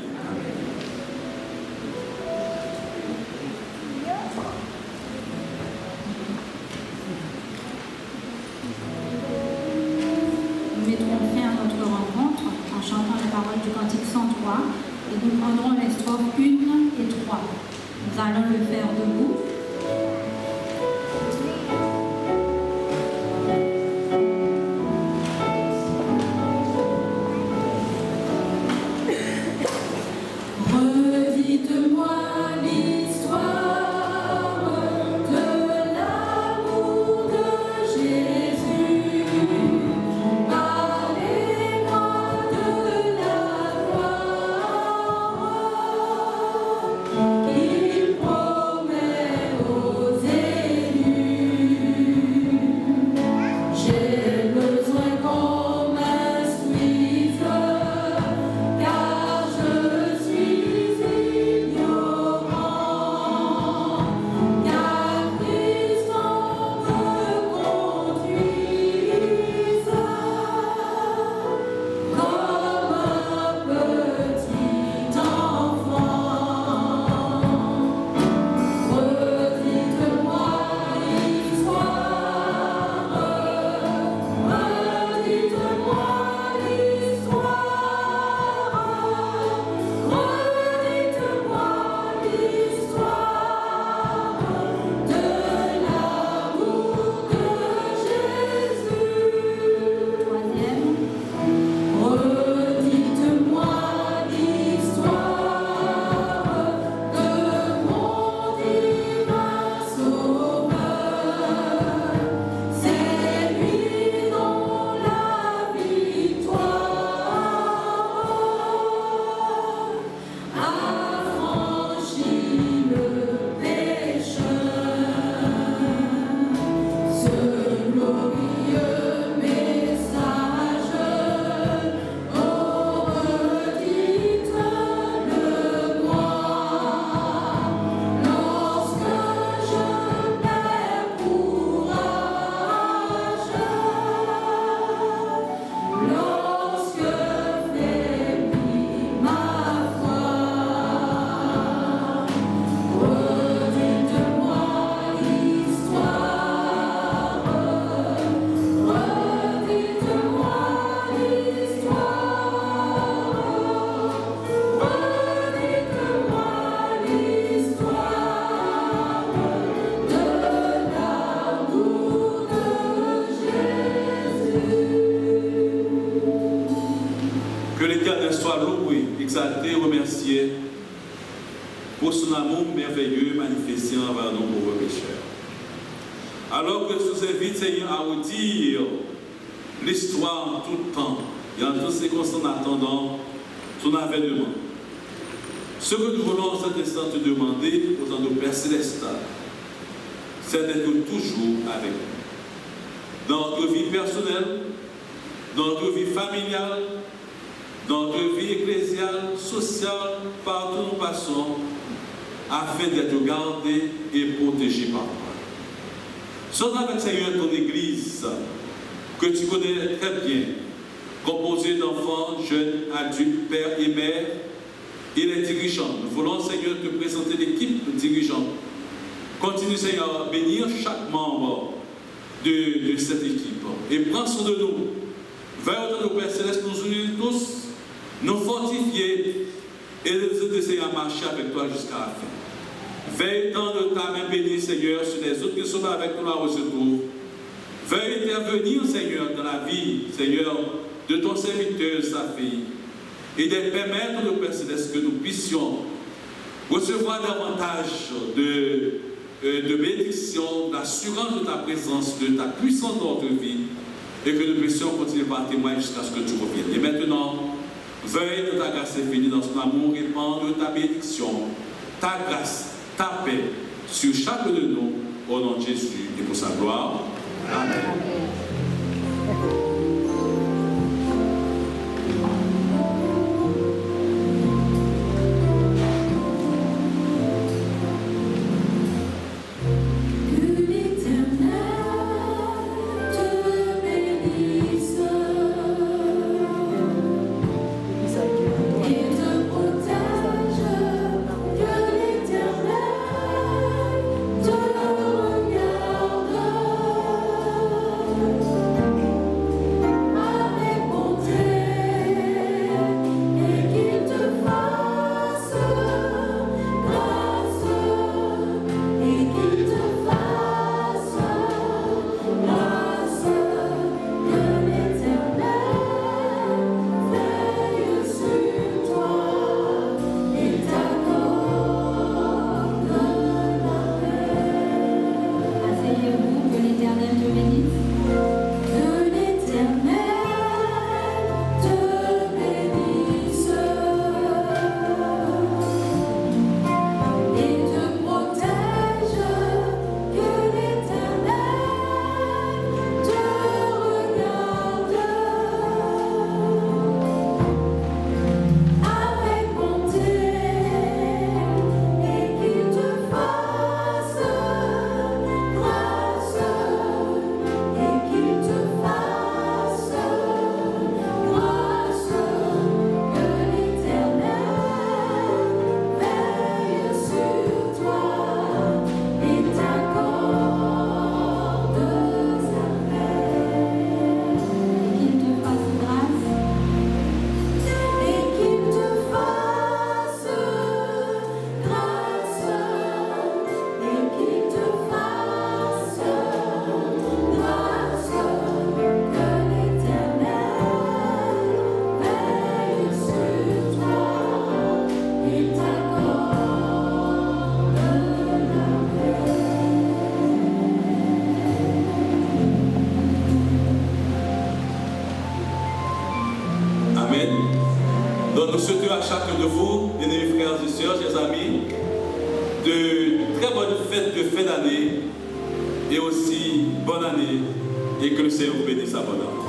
S1: Nous mettrons fin à notre rencontre en chantant les paroles du cantique 103 et nous prendrons les strophes 1 et 3. Nous allons le faire debout.
S15: Redites-moi l'histoire de l'amour de Jésus. Parlez-moi de la gloire qu'il promet aux élus. J'ai besoin qu'on m'instruise, car je suis ignorant, car Christ en me conduise comme un petit enfant. Redites-moi l'histoire, redites-moi l'histoire, redites-moi l'histoire de l'amour de Jésus.
S1: Troisième.
S15: Redites-moi l'histoire de mon divin Sauveur. C'est lui dont la victoire a franchi le pécheur. Ce glorieux message, oh redites-le-moi, lorsque je perds courage, lorsque faiblit ma foi. Redites-moi l'histoire, redites-moi l'histoire, redites-moi l'histoire de l'amour de Jésus.
S17: Que l'Éternel soit loué, exalté, remercié pour son amour merveilleux manifesté envers nos pauvres pécheurs. Alors que je vous invite, Seigneur, à redire l'histoire en tout temps et en toutes circonstances en attendant son avènement. Ce que nous voulons en cet instant te demander, au nom de Père Céleste, c'est d'être toujours avec nous. Dans notre vie personnelle, dans notre vie familiale, dans notre vie ecclésiale, sociale, partout où nous passons, afin d'être gardés et protégés par toi. Sois avec Seigneur ton Église, que tu connais très bien, composée d'enfants, jeunes, adultes, pères et mères, et les dirigeants. Nous voulons, Seigneur, te présenter l'équipe dirigeante. Continue, Seigneur, à bénir chaque membre de cette équipe. Et prends soin de nous. Vers autant de Père Céleste, nous unir tous, nous fortifier et nous aider, Seigneur, à marcher avec toi jusqu'à la fin. Veille tant de ta main bénie, Seigneur, sur les autres qui sont avec nous là où se trouvent. Veuille intervenir, Seigneur, dans la vie, Seigneur, de ton serviteur, sa fille, et de permettre, le Père Céleste, que nous puissions recevoir davantage de bénédiction, d'assurance de ta présence, de ta puissance dans notre vie, et que nous puissions continuer par témoigner jusqu'à ce que tu reviennes. Et maintenant, veuille de ta grâce infinie dans son amour, répandre ta bénédiction, ta grâce, ta paix sur chacun de nous, au nom de Jésus et pour sa gloire. Amen. Donc nous souhaitons à chacun de vous, bien-aimés frères et sœurs, chers amis, de très bonnes fêtes de fin d'année et aussi bonne année et que le Seigneur vous bénisse abondamment.